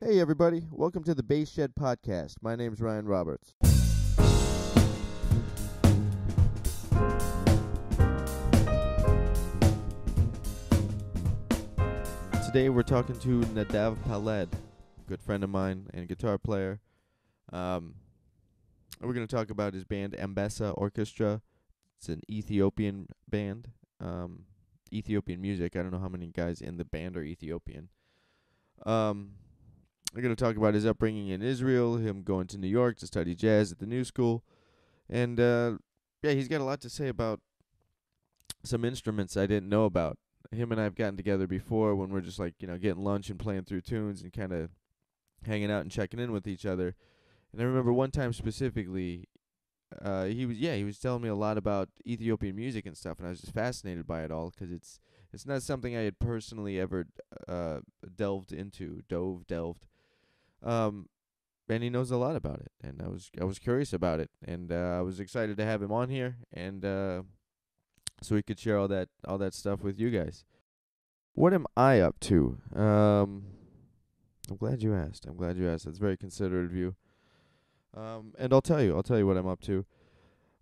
Hey everybody, welcome to the Bass Shed Podcast. My name's Ryan Roberts. Today we're talking to Nadav Peled, good friend of mine and guitar player. We're going to talk about his band Anbessa Orchestra. It's an Ethiopian band. Ethiopian music. I don't know how many guys in the band are Ethiopian. We're going to talk about his upbringing in Israel, him going to New York to study jazz at the New School. And, he's got a lot to say about some instruments I didn't know about. Him and I have gotten together before when we're just getting lunch and playing through tunes and kind of hanging out and checking in with each other. And I remember one time specifically, he was telling me a lot about Ethiopian music and stuff, and I was just fascinated by it all because it's not something I had personally ever delved. And he knows a lot about it, and I was curious about it, and I was excited to have him on here, and so he could share all that stuff with you guys. What am I up to? I'm glad you asked. That's very considerate of you. And I'll tell you what I'm up to.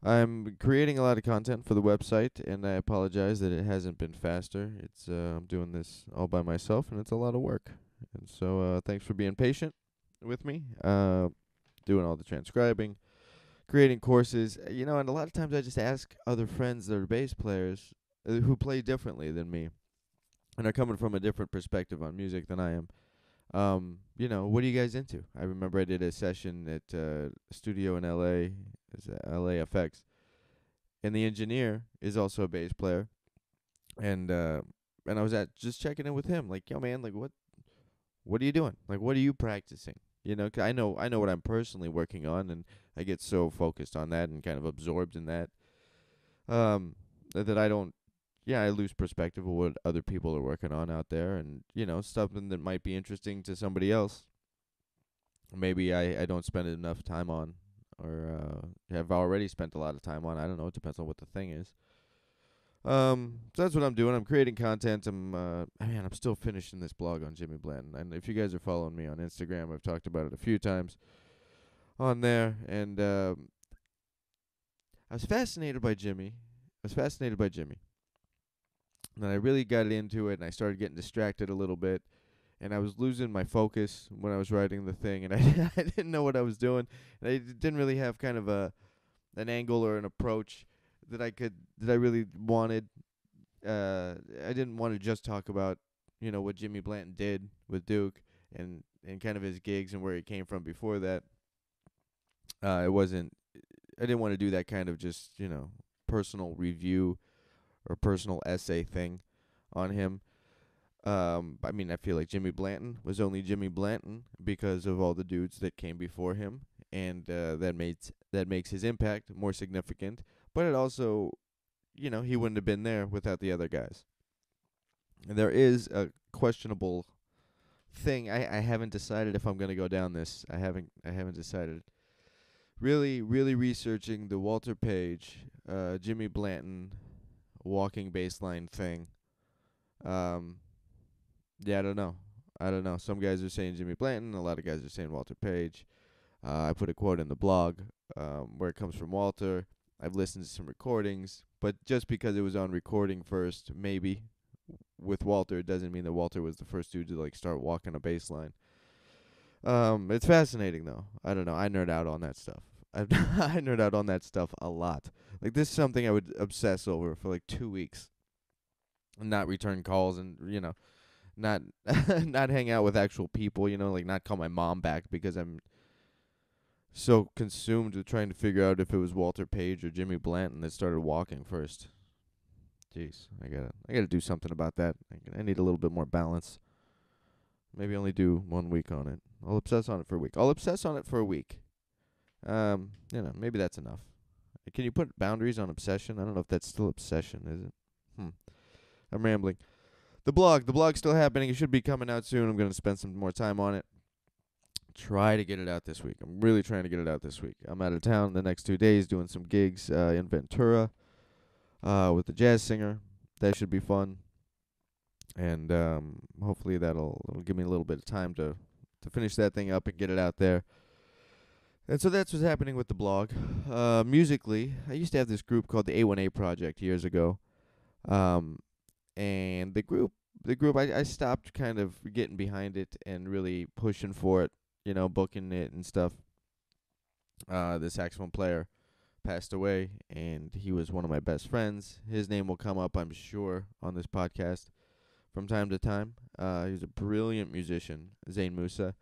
I'm creating a lot of content for the website, and I apologize that it hasn't been faster. I'm doing this all by myself, and it's a lot of work. And so thanks for being patient with me. Doing all the transcribing, creating courses, and a lot of times I just ask other friends that are bass players who play differently than me and are coming from a different perspective on music than I am. What are you guys into? I remember I did a session at a studio in LA, it's LAFX, and the engineer is also a bass player, and I was just checking in with him, like, yo man, like what are you doing? Like, what are you practicing? 'Cause I know what I'm personally working on, and I get so focused on that and kind of absorbed in that, that I lose perspective of what other people are working on out there, and something that might be interesting to somebody else. Maybe I don't spend enough time on, or have already spent a lot of time on. I don't know. It depends on what the thing is. So that's what I'm doing. I'm creating content. I'm still finishing this blog on Jimmy Blanton. And if you guys are following me on Instagram, I've talked about it a few times on there. And I was fascinated by Jimmy. And then I really got into it, and I started getting distracted a little bit. And I was losing my focus when I was writing the thing, and I didn't know what I was doing. And I didn't really have kind of an angle or an approach that I really wanted. I didn't want to just talk about, what Jimmy Blanton did with Duke and kind of his gigs and where he came from before that. I didn't want to do that kind of just, personal review or personal essay thing on him. I feel like Jimmy Blanton was only Jimmy Blanton because of all the dudes that came before him, and that makes his impact more significant. But it also, he wouldn't have been there without the other guys. And there is a questionable thing. I haven't decided if I'm going to go down this. I haven't decided. Really, really researching the Walter Page, Jimmy Blanton walking bass line thing. I don't know. Some guys are saying Jimmy Blanton. A lot of guys are saying Walter Page. I put a quote in the blog where it comes from Walter. I've listened to some recordings, but just because it was on recording first, maybe, with Walter, it doesn't mean that Walter was the first dude to, start walking a bass line. It's fascinating, though. I don't know. I nerd out on that stuff. I nerd out on that stuff a lot. This is something I would obsess over for, 2 weeks. And not return calls and, not not hang out with actual people, not call my mom back because I'm so consumed with trying to figure out if it was Walter Page or Jimmy Blanton that started walking first. Jeez, I gotta do something about that. I need a little bit more balance. Maybe only do 1 week on it. I'll obsess on it for a week. Maybe that's enough. Can you put boundaries on obsession? I don't know if that's still obsession, is it? I'm rambling. The blog's still happening. It should be coming out soon. I'm going to spend some more time on it. Try to get it out this week. I'm really trying to get it out this week. I'm out of town the next 2 days doing some gigs in Ventura with the jazz singer. That should be fun. And hopefully it'll give me a little bit of time to finish that thing up and get it out there. And so that's what's happening with the blog. Musically, I used to have this group called the A1A Project years ago. And the group, I stopped kind of getting behind it and really pushing for it, booking it and stuff. The saxophone player passed away, and he was one of my best friends. His name will come up, I'm sure, on this podcast from time to time. He was a brilliant musician, Zayn Musa.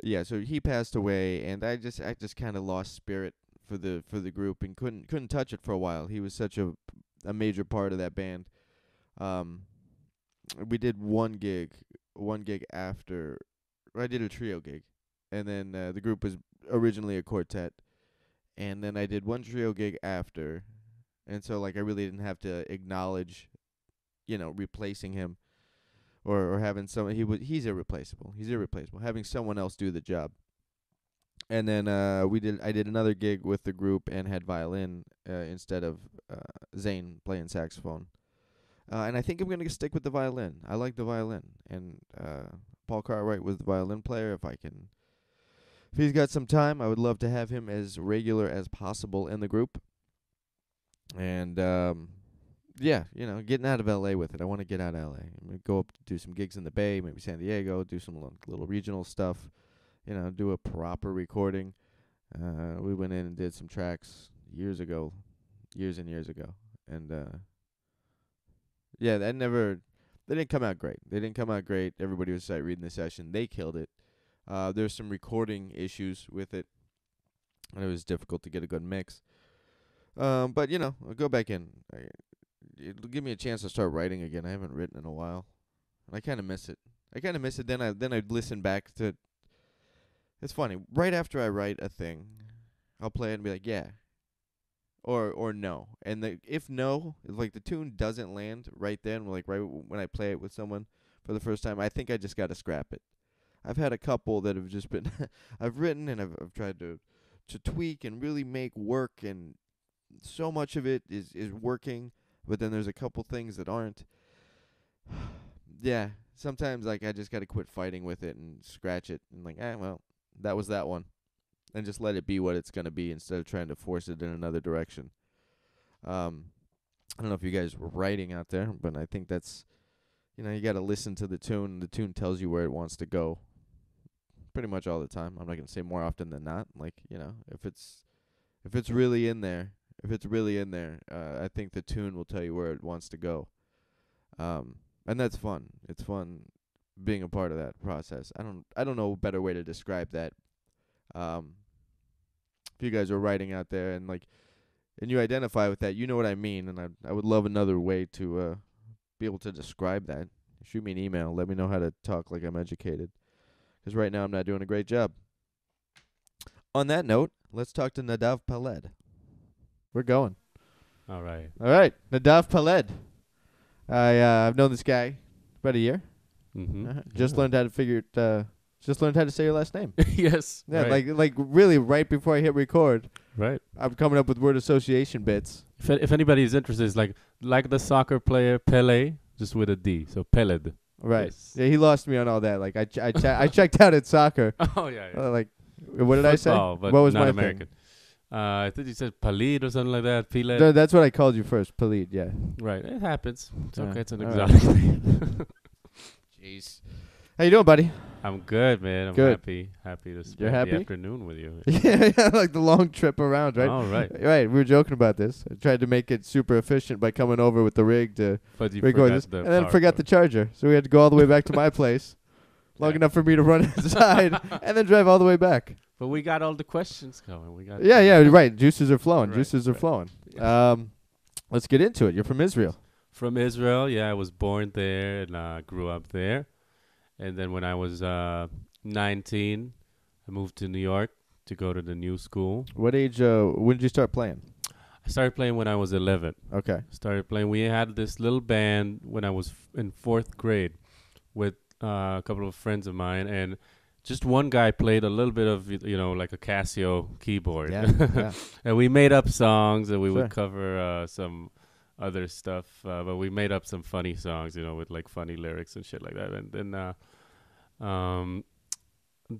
Yeah, so he passed away, and I just kind of lost spirit for the group and couldn't touch it for a while. He was such a major part of that band. We did one gig after. I did a trio gig, and then the group was originally a quartet, and then I did one trio gig after, and so like I really didn't have to acknowledge, replacing him. Or having someone, he's irreplaceable. Having someone else do the job. And then I did another gig with the group and had violin instead of Zane playing saxophone. And I think I'm gonna stick with the violin. I like the violin. And Paul Cartwright was the violin player. If he's got some time, I would love to have him as regular as possible in the group. And yeah, getting out of L.A. with it. I want to get out of L.A. I'm going to go up to do some gigs in the Bay, maybe San Diego, do some little regional stuff, do a proper recording. We went in and did some tracks years and years ago. And, yeah, they didn't come out great. Everybody was sight reading the session. They killed it. There's some recording issues with it, and it was difficult to get a good mix. But, I'll go back in. It'll give me a chance to start writing again. I haven't written in a while, and I kind of miss it. Then I'd listen back to. It's funny. Right after I write a thing, I'll play it and be like, yeah, or no. And if no, if like the tune doesn't land right then, like right when I play it with someone for the first time, I think I just got to scrap it. I've had a couple that have just been. I've written and I've tried to tweak and really make work, and so much of it is working. But then there's a couple things that aren't. Yeah, sometimes like I just got to quit fighting with it and scratch it and like, well, that was that one, and just let it be what it's gonna be instead of trying to force it in another direction. I don't know if you guys were writing out there, but I think that's, you got to listen to the tune, and the tune tells you where it wants to go. Pretty much all the time. I'm not gonna say more often than not. Like, if it's really in there. I think the tune will tell you where it wants to go. And that's fun. It's fun being a part of that process. I don't know a better way to describe that. If you guys are writing out there and you identify with that, you know what I mean, and I would love another way to be able to describe that. Shoot me an email. Let me know how to talk like I'm educated. 'Cause right now I'm not doing a great job. On that note, let's talk to Nadav Peled. We're going. All right. Nadav Peled. I've known this guy about a year. Mm-hmm. Just learned how to figure it. Just learned how to say your last name. Yes. Yeah, right. like really right before I hit record. Right. I'm coming up with word association bits. If anybody is interested, it's like the soccer player Pele, just with a D. So Peled. Right. Yes. Yeah, he lost me on all that. Like I checked out at soccer. Oh yeah. What did Football, I say? but What was not my American. thing? I think you said Palid or something like that. Peled. No, that's what I called you first, Peled. Yeah. Right. It happens. It's Yeah. okay. It's an All exotic name. Jeez. How you doing, buddy? I'm good, man. I'm Good. happy to spend You're happy? the afternoon with you. Yeah, like the long trip around, right? All right. Right. We were joking about this. I tried to make it super efficient by coming over with the rig to But you record forgot this, the and then power forgot the cord. charger. So we had to go all the way back to my place, long Yeah. enough for me to run inside, and then drive all the way back. But we got all the questions going. We got Yeah, right. Juices are flowing. Right, Juices are right. flowing. Yeah. Let's get into it. You're from Israel. From Israel. Yeah, I was born there and grew up there. And then when I was 19, I moved to New York to go to the new school. What age? When did you start playing? I started playing when I was 11. Okay. Started playing. We had this little band when I was in 4th grade with a couple of friends of mine, and just one guy played a little bit of, like a Casio keyboard. Yeah. And we made up songs, and we Sure. would cover some other stuff. But we made up some funny songs, with like funny lyrics and shit like that. And then Um,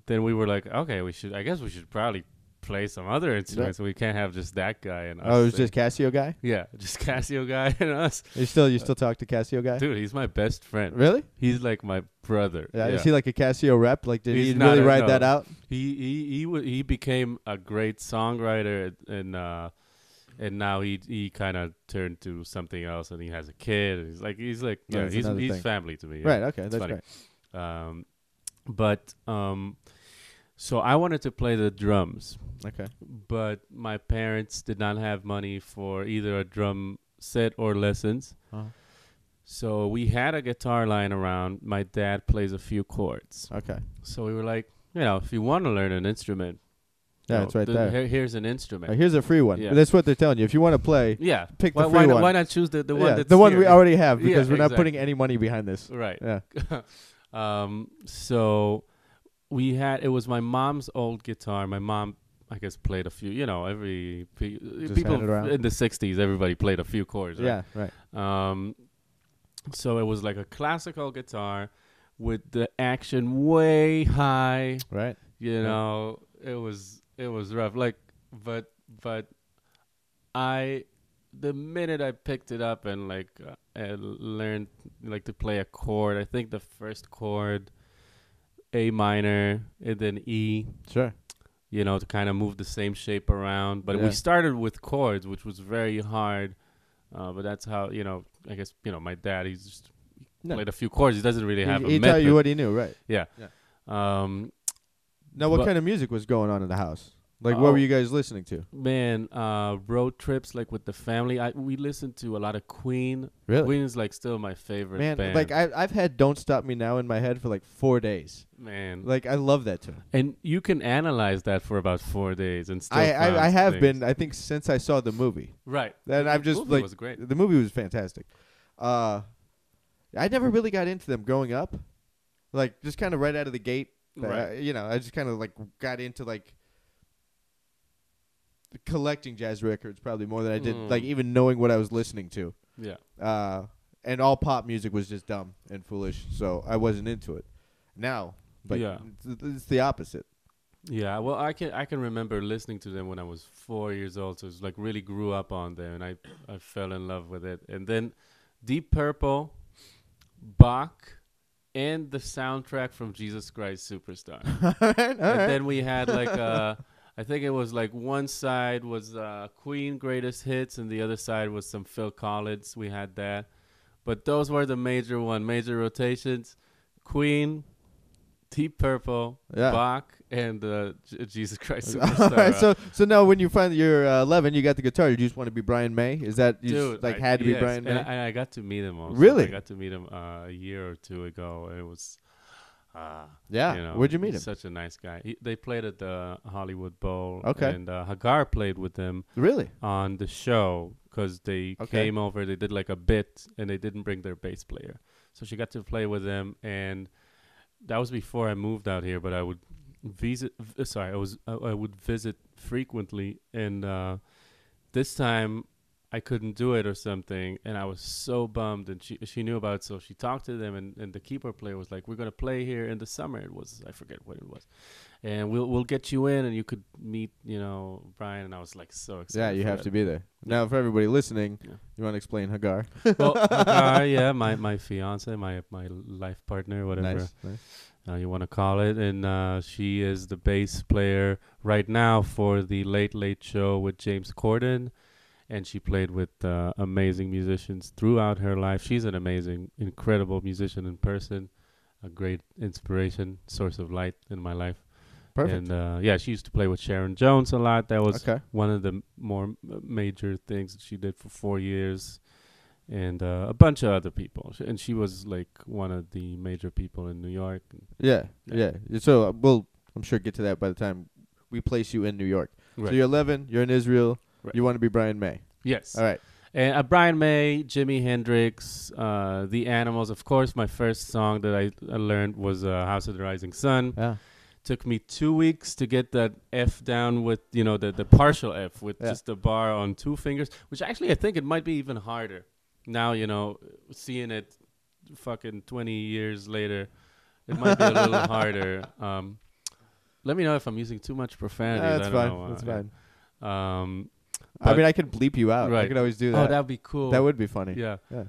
then we were like, okay, I guess we should probably play some other instruments. So we can't have just that guy and us. Oh, it was just Casio guy? Yeah, just Casio guy and us. You still talk to Casio guy? Dude, he's my best friend. Really? He's like my brother. Yeah. Is he like a Casio rep? Like, did He's he really ride no. that out? He became a great songwriter and now he kind of turned to something else, and he has a kid, and he's family to me. Yeah. Right. Okay, that's funny. Great. So I wanted to play the drums. Okay. But my parents did not have money for either a drum set or lessons. Uh-huh. So we had a guitar lying around. My dad plays a few chords. Okay. So we were like, if you want to learn an instrument, it's right there. Here's an instrument. Here's a free one. Yeah. That's what they're telling you. If you want to play, pick the free one. Why not choose the one that's the one here? we already have, because we're not exactly. putting any money behind this. Right. Yeah. So it was my mom's old guitar. My mom, I guess, played a few, people in the 60s, everybody played a few chords. Right? Yeah, right. So it was like a classical guitar with the action way high. Right. It was rough. But the minute I picked it up and learned to play a chord, I think the first chord, A minor, and then E. Sure. To kind of move the same shape around. But we started with chords, which was very hard. But that's how, I guess, my dad, he's just played a few chords. He doesn't really have a method. He tell you what he knew, right? Yeah. Now, what kind of music was going on in the house? What were you guys listening to? Man, road trips, with the family. We listened to a lot of Queen. Really? Queen is still my favorite band. I've had "Don't Stop Me Now" in my head for 4 days. Man, I love that tune. And you can analyze that for about 4 days and still. I have been. I think since I saw the movie. Right. And I'm just the movie was great. The movie was fantastic. I never really got into them growing up. Just kind of right out of the gate. Right. I just kind of got into collecting jazz records probably more than I did even knowing what I was listening to. Yeah. And all pop music was just dumb and foolish, so I wasn't into it. Now, it's the opposite. Yeah, well, I can remember listening to them when I was 4 years old, so it's really grew up on them, and I fell in love with it. And then Deep Purple, Bach, and the soundtrack from Jesus Christ Superstar. All right. Then we had I think it was one side was Queen Greatest Hits, and the other side was some Phil Collins. We had that. But those were the major rotations. Queen, Deep Purple, Bach, and Jesus Christ Superstar. All right, so now when you find that you're 11, you got the guitar, you just want to be Brian May? Is that you had to be Brian May? And I got to meet him also. Really? I got to meet him a year or two ago, and it was... where'd you meet him? Such a nice guy. They played at the Hollywood Bowl. Okay. And Hagar played with them. Really? On the show, because they came over. They did a bit, and they didn't bring their bass player, so she got to play with them. And that was before I moved out here. But I would visit. I would visit frequently, and this time I couldn't do it or something, and I was so bummed, and she knew about it, so she talked to them, and the keyboard player was like, we're going to play here in the summer. I forget what it was, and we'll get you in, and you could meet, Brian, and I was so excited. Yeah, you have to be there. Now, for everybody listening, you want to explain Hagar? Well, Hagar, my fiance, my life partner, whatever you want to call it, and she is the bass player right now for the Late Late Show with James Corden. And she played with amazing musicians throughout her life. She's an amazing, incredible musician in person, a great inspiration, source of light in my life. Perfect. And she used to play with Sharon Jones a lot. That was one of the more major things that she did for 4 years. And a bunch of other people. And she was one of the major people in New York. Yeah. So I'm sure get to that by the time we place you in New York. Right. So you're 11, you're in Israel. Right. You want to be Brian May? Yes. All right. And Brian May, Jimi Hendrix, The Animals. Of course, my first song that I learned was House of the Rising Sun. Yeah. Took me 2 weeks to get that F down with, the partial F with just the bar on 2 fingers, which actually I think it might be even harder. Now, seeing it fucking 20 years later, It might be a little harder. Let me know if I'm using too much profanity. That's fine. That's fine. I mean, I could bleep you out. Right. I could always do that. Oh, that'd be cool. That would be funny. Yeah. Yeah.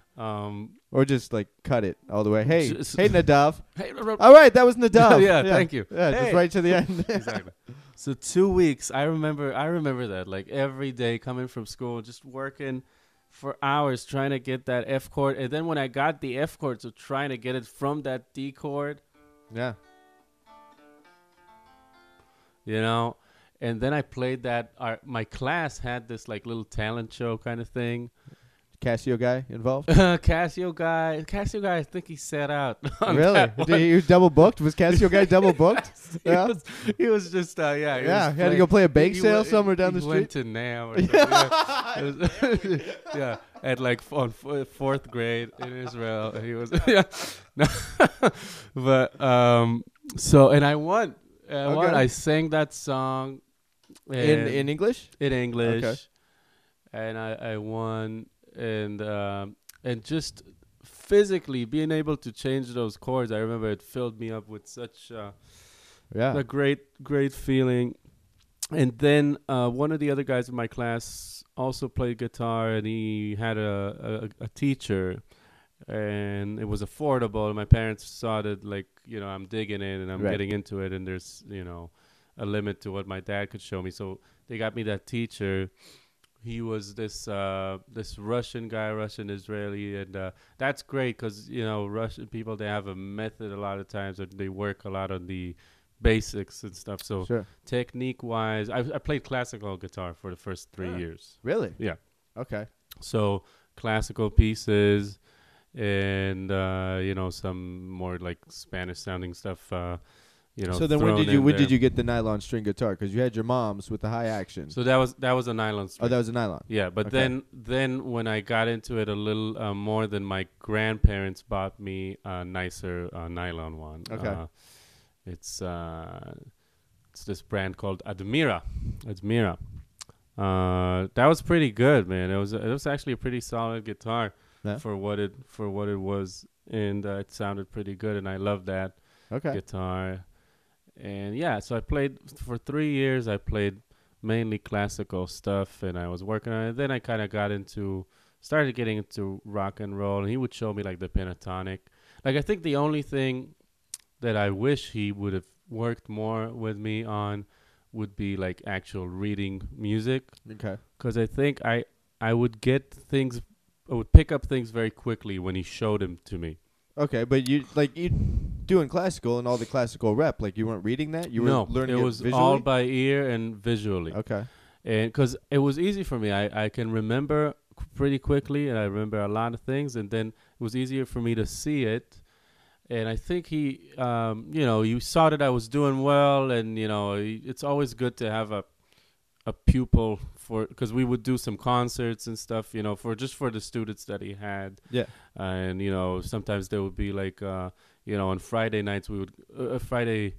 Or just like cut it all the way. Hey, hey, Nadav. Hey, all right, that was Nadav. yeah, thank you. Yeah, just right to the end. Exactly. So 2 weeks. I remember that. Like every day coming from school, just working for hours trying to get that F chord, and then when I got the F chord, so trying to get it from that D chord. Yeah. You know, and then I played that. My class had this like little talent show kind of thing. Casio guy involved? Casio guy, I think he set out. Really? Did he double booked? Was Casio guy double booked? Yeah. He was just, He had to go play a bake sale somewhere down the street. He went to NAM or something. Yeah, at like on fourth grade in Israel. He was, yeah. But, so, and I won. I sang that song. In English? In English. Okay. And I won. And just physically being able to change those chords, I remember it filled me up with such a great feeling. And then one of the other guys in my class also played guitar, and he had a teacher, and it was affordable. And my parents saw that, like, I'm digging it and I'm getting into it, and there's a limit to what my dad could show me. So they got me that teacher. He was this Russian guy, Russian Israeli, and that's great because Russian people, they have a method a lot of times, and they work a lot on the basics and stuff. So technique wise, I played classical guitar for the first 3 years. Really? Yeah. Okay. So classical pieces, and some more like Spanish sounding stuff. So then when did you get the nylon string guitar? Because you had your mom's with the high action. So that was a nylon string. Oh, that was a nylon. Yeah, but then when I got into it a little more, than my grandparents bought me a nicer nylon one. Okay. It's this brand called Admira. That was pretty good, man. It was actually a pretty solid guitar for what it was, and it sounded pretty good, and I loved that guitar. And yeah, so I played for 3 years. I played mainly classical stuff, and I was working on it. Then I kind of started getting into rock and roll, and he would show me like the pentatonic. Like, I think the only thing that I wish he would have worked more with me on would be like actual reading music. Okay. Because I think I would pick up things very quickly when he showed them to me. Okay, but you doing classical and all the classical rep, like you weren't reading that? You were learning it visually? All by ear and visually. Okay. And because it was easy for me. I can remember pretty quickly, and I remember a lot of things, and then it was easier for me to see it. And I think he, you saw that I was doing well, and, it's always good to have a pupil because we would do some concerts and stuff, for the students that he had. Yeah. And, sometimes there would be like, on Friday nights, Friday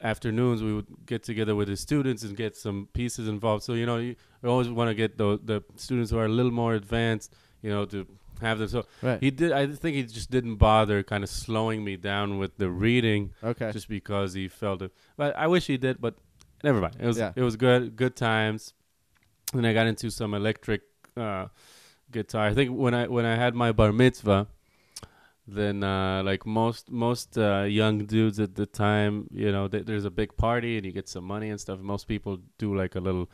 afternoons, we would get together with the students and get some pieces involved. So, you always want to get the students who are a little more advanced, to have them. So I think he just didn't bother kind of slowing me down with the reading. Okay. Just because he felt it. But I wish he did, but never mind. It was good times. And I got into some electric guitar. I think when I had my bar mitzvah, then like most young dudes at the time, there's a big party and you get some money and stuff. Most people do like a little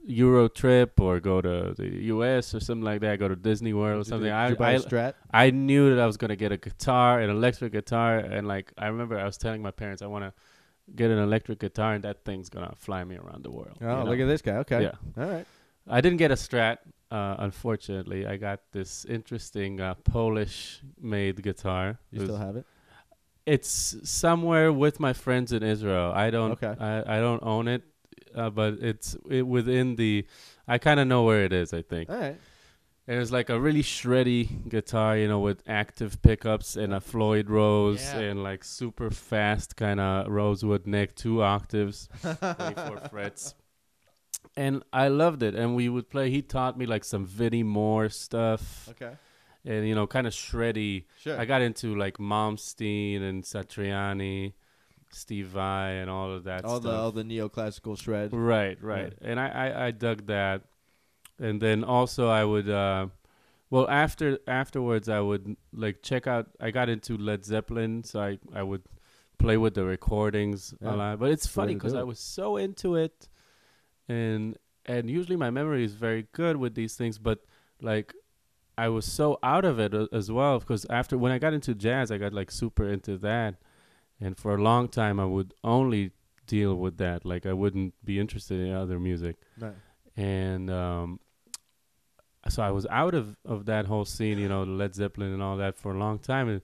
Euro trip or go to the US or something like that, go to Disney World or something. Did you buy a Strat? I knew that I was going to get a guitar, an electric guitar, and like I remember I was telling my parents I want to get an electric guitar, and that thing's going to fly me around the world. Oh, look at this guy. Okay. Yeah. All right. I didn't get a Strat, unfortunately. I got this interesting Polish-made guitar. You still have it? It's somewhere with my friends in Israel. I don't own it, but it's within the. I kind of know where it is, I think. All right. And it's like a really shreddy guitar, with active pickups and a Floyd Rose and like super fast kind of rosewood neck, 2 octaves, 24 frets. And I loved it. And we would play. He taught me like some Vinnie Moore stuff. Okay. and kind of shreddy. Sure. I got into like Malmsteen and Satriani, Steve Vai, and all of that stuff. All the neoclassical shred. Right. Yeah. And I dug that. And then also I would well afterwards I would like check out. I got into Led Zeppelin, so I would play with the recordings a lot. But it's funny because I was so into it, and usually my memory is very good with these things, but like I was so out of it as well, because when I got into jazz, I got like super into that, and for a long time I would only deal with that. Like I wouldn't be interested in other music. Right. And so I was out of that whole scene, the Led Zeppelin and all that for a long time. And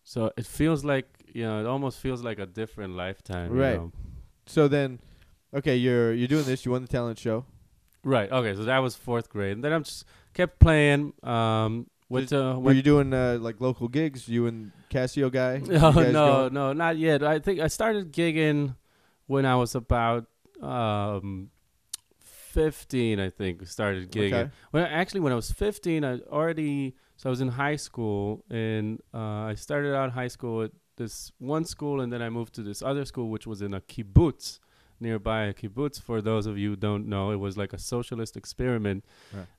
so it feels like, it almost feels like a different lifetime. Right. So then, okay, you're doing this. You won the talent show. Right. Okay. So that was 4th grade. And then I just kept playing. Were you doing like local gigs? You and Casio guy? No, not yet. I think I started gigging when I was about 15, I think, started gigging. Okay. When I was 15, I was in high school, and I started out high school at this one school, and then I moved to this other school, which was in a kibbutz, nearby a kibbutz. For those of you who don't know, it was like a socialist experiment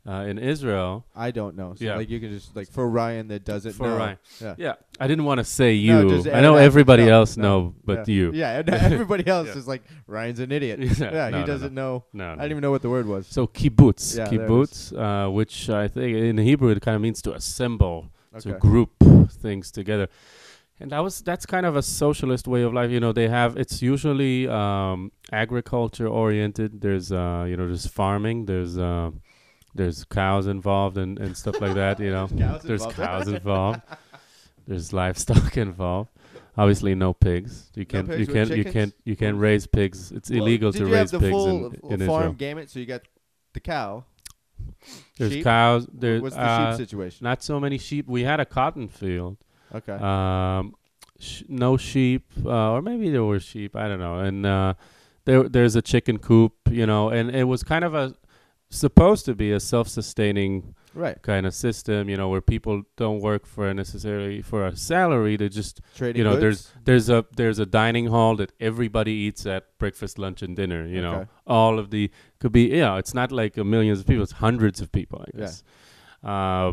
in Israel. I don't know. So like you can just, like, for Ryan that doesn't know. Ryan. Yeah. I didn't want to say you. No, I know everybody else know, but you. Yeah, everybody else is like, Ryan's an idiot. He doesn't know. No. I didn't even know what the word was. So kibbutz. Yeah, kibbutz, which I think in Hebrew it kind of means to assemble, to group things together. And that's kind of a socialist way of life. It's usually agriculture oriented. There's there's farming. There's cows involved and stuff like that. There's cows involved. There's livestock involved. Obviously, no pigs. You can't raise pigs. It's illegal to raise pigs in Israel. Farm gamut. So you got the cow. There's sheep? cows. What's the sheep situation? Not so many sheep. We had a cotton field. Okay. No sheep, or maybe there were sheep. I don't know. And there's a chicken coop, and it was kind of supposed to be a self-sustaining kind of system, where people don't work necessarily for a salary. They just trading goods? there's a dining hall that everybody eats at breakfast, lunch, and dinner. All of the could be it's not like millions of people. It's hundreds of people, I guess. Yeah.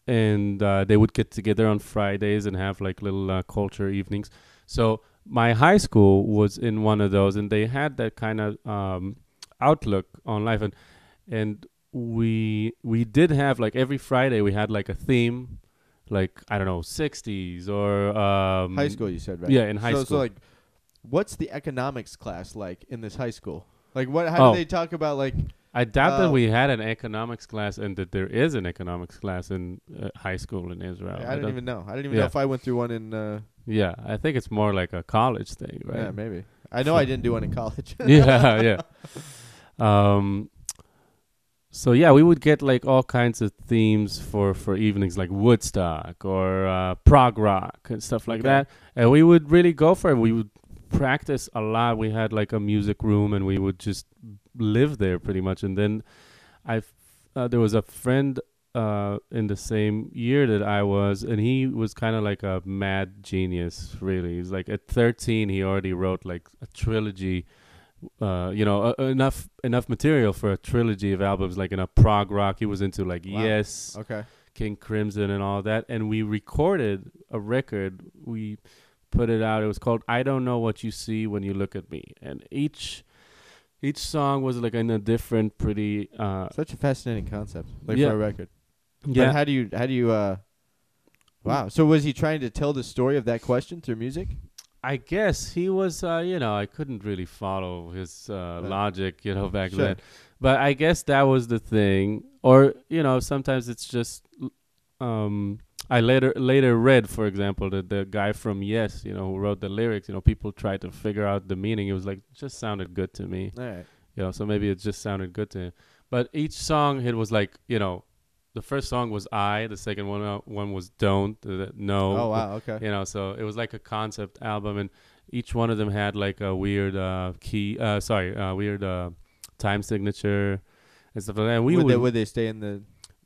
And they would get together on Fridays and have like little culture evenings. So my high school was in one of those, and they had that kind of outlook on life. And we did have, like, every Friday we had like a theme, like, I don't know, 60s or high school, you said, right? Yeah, in high school. So like, what's the economics class like in this high school? Like, how do they talk about, like? I doubt that we had an economics class, and that there is an economics class in high school in Israel. I didn't even know. I didn't even know if I went through one in. Yeah, I think it's more like a college thing, right? Yeah, maybe. I know I didn't do one in college. yeah. So yeah, we would get like all kinds of themes for evenings, like Woodstock or prog rock and stuff like that, and we would really go for it. We would practice a lot. We had like a music room, and we would just live there pretty much. And then there was a friend in the same year that I was, and he was kind of like a mad genius, really. He's like, at 13 he already wrote like a trilogy, enough material for a trilogy of albums, like in a prog rock. He was into like Yes, King Crimson and all that, and we recorded a record. We put it out. It was called I Don't Know What You See When You Look at Me, and each song was like in a different, pretty such a fascinating concept, like, for a record. Yeah. But how do you wow. So was he trying to tell the story of that question through music? I guess he was, I couldn't really follow his logic, back then. But I guess that was the thing. Or, sometimes it's just, I later read, for example, that the guy from Yes, who wrote the lyrics, people tried to figure out the meaning. It was like, just sounded good to me. All right. So maybe it just sounded good to him. But each song, it was like, the first song was I, the second one was Don't, No. Oh, wow, okay. So it was like a concept album, and each one of them had like a weird weird time signature and stuff like that. And would they stay in the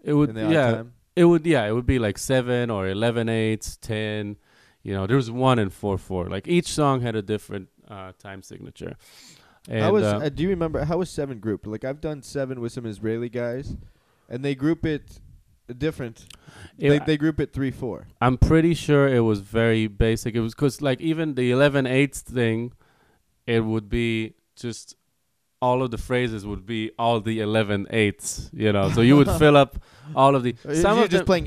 odd time? It would be like 7 or 11/8, 10. There was 1 and 4/4. Like each song had a different time signature. And how was do you remember how was 7 grouped? Like I've done 7 with some Israeli guys, and they group it different. They group it 3/4. I'm pretty sure it was very basic. It was because like even the 11/8 thing, it would be just all of the phrases would be all the 11/8. So you would fill up all of the. Some You're of just them, playing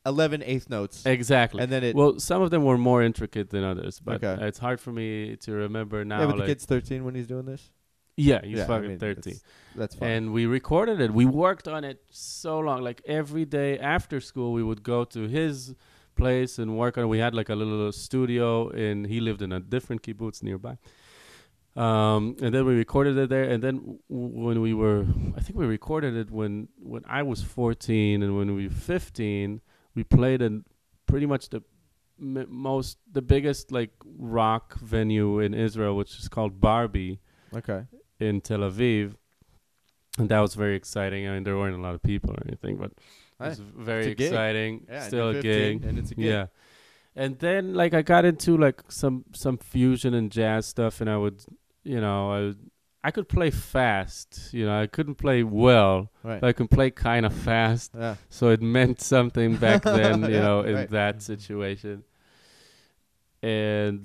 11/8 notes. exactly. And then some of them were more intricate than others, but Okay. it's hard for me to remember now. Yeah, but like, the kid's 13 when he's doing this. yeah, he's Yeah, fucking 13. That's fine. And we recorded it. We worked on it so long. Like every day after school, we would go to his place and work on it. We had like a little studio, and he lived in a different kibbutz nearby. And then we recorded it there. And then I think we recorded it when I was 14, and when we were 15, we played in pretty much the biggest like rock venue in Israel, which is called Barbie. Okay. In Tel Aviv, and that was very exciting. I mean, there weren't a lot of people or anything, but it was very exciting. Yeah, still a gig, and it's a gig. yeah. And then like I got into like some fusion and jazz stuff, and I would, I could play fast. I couldn't play well, Right. but I could play kind of fast. Yeah. So it meant something back then, in right. that situation. And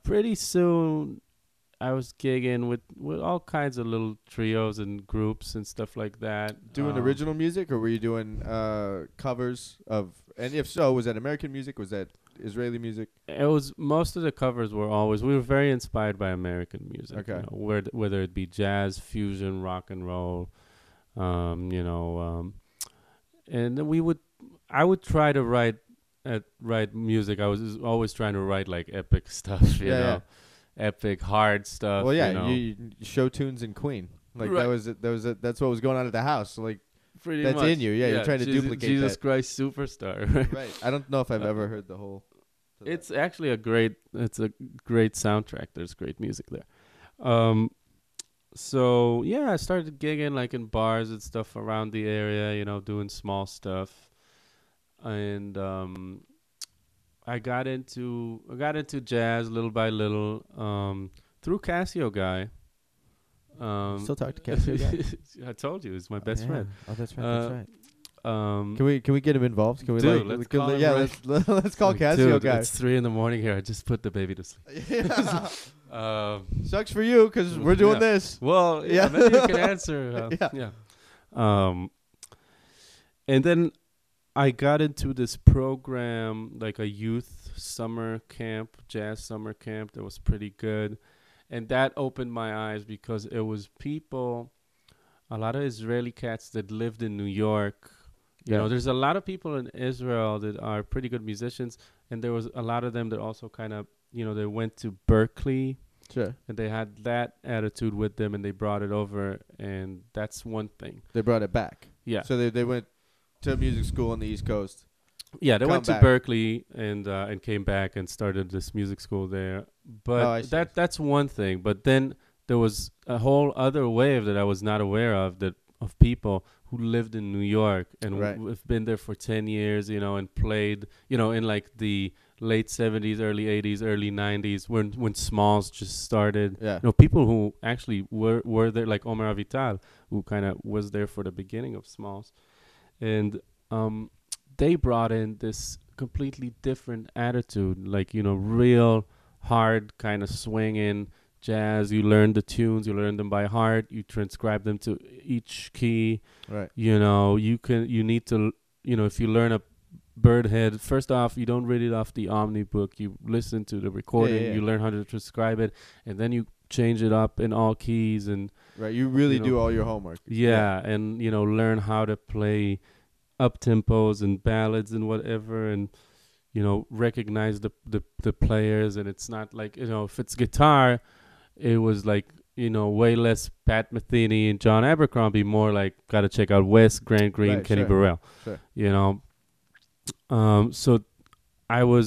pretty soon, I was gigging with all kinds of little trios and groups and stuff like that. Doing original music, or were you doing covers of? And if so, was that American music? Was that Israeli music? It was, most of the covers were always. We were very inspired by American music. Okay. Whether it be jazz, fusion, rock and roll, and then I would try to write music. I was always trying to write like epic stuff. You know. Epic hard stuff. Well, yeah, you show tunes in Queen. Like right. That's what was going on at the house. Like pretty that's much. in you. Yeah, you're trying to duplicate Jesus that. Christ Superstar. Right. I don't know if I've ever heard the whole. It's actually a great soundtrack. There's great music there. So yeah, I started gigging like in bars and stuff around the area, doing small stuff. And I got into jazz little by little through Casio guy. Still talk to Casio guy? I told you, he's my best friend. Oh, that's right. That's right. Can we get him involved? Can we let's call him let's call Casio guy. It's 3 a.m. here. I just put the baby to sleep. Sucks for you because we're doing this. Well, maybe you can answer. And then I got into this program, like a youth summer camp, jazz summer camp that was pretty good. And that opened my eyes because it was a lot of Israeli cats that lived in New York. There's a lot of people in Israel that are pretty good musicians. And there was a lot of them that also kind of, they went to Berkeley. Sure. And they had that attitude with them, and they brought it over. And that's one thing. They brought it back. Yeah. So they went to music school on the East Coast. Yeah, they went to Berkeley and came back and started this music school there. But that's one thing. But then there was a whole other wave that I was not aware of of people who lived in New York and have been there for 10 years, and played, in like the late 70s, early 80s, early 90s when Smalls just started. Yeah. People who actually were there, like Omer Avital, who kind of was there for the beginning of Smalls. And they brought in this completely different attitude, like, real hard kind of swinging jazz. You learn the tunes, you learn them by heart, you transcribe them to each key. Right. You need to, if you learn a Birdhead, first off, you don't read it off the Omni book. You listen to the recording, you learn how to transcribe it, and then you change it up in all keys. And right, you really do all your homework. Yeah, and learn how to play up tempos and ballads and whatever, and recognize the players. And it's not like, if it's guitar, it was like, way less Pat Metheny and John Abercrombie, more like gotta check out Wes, Grant Green, Kenny Burrell. Sure. So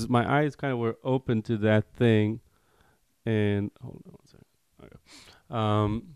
my eyes kind of were open to that thing. And hold on one second.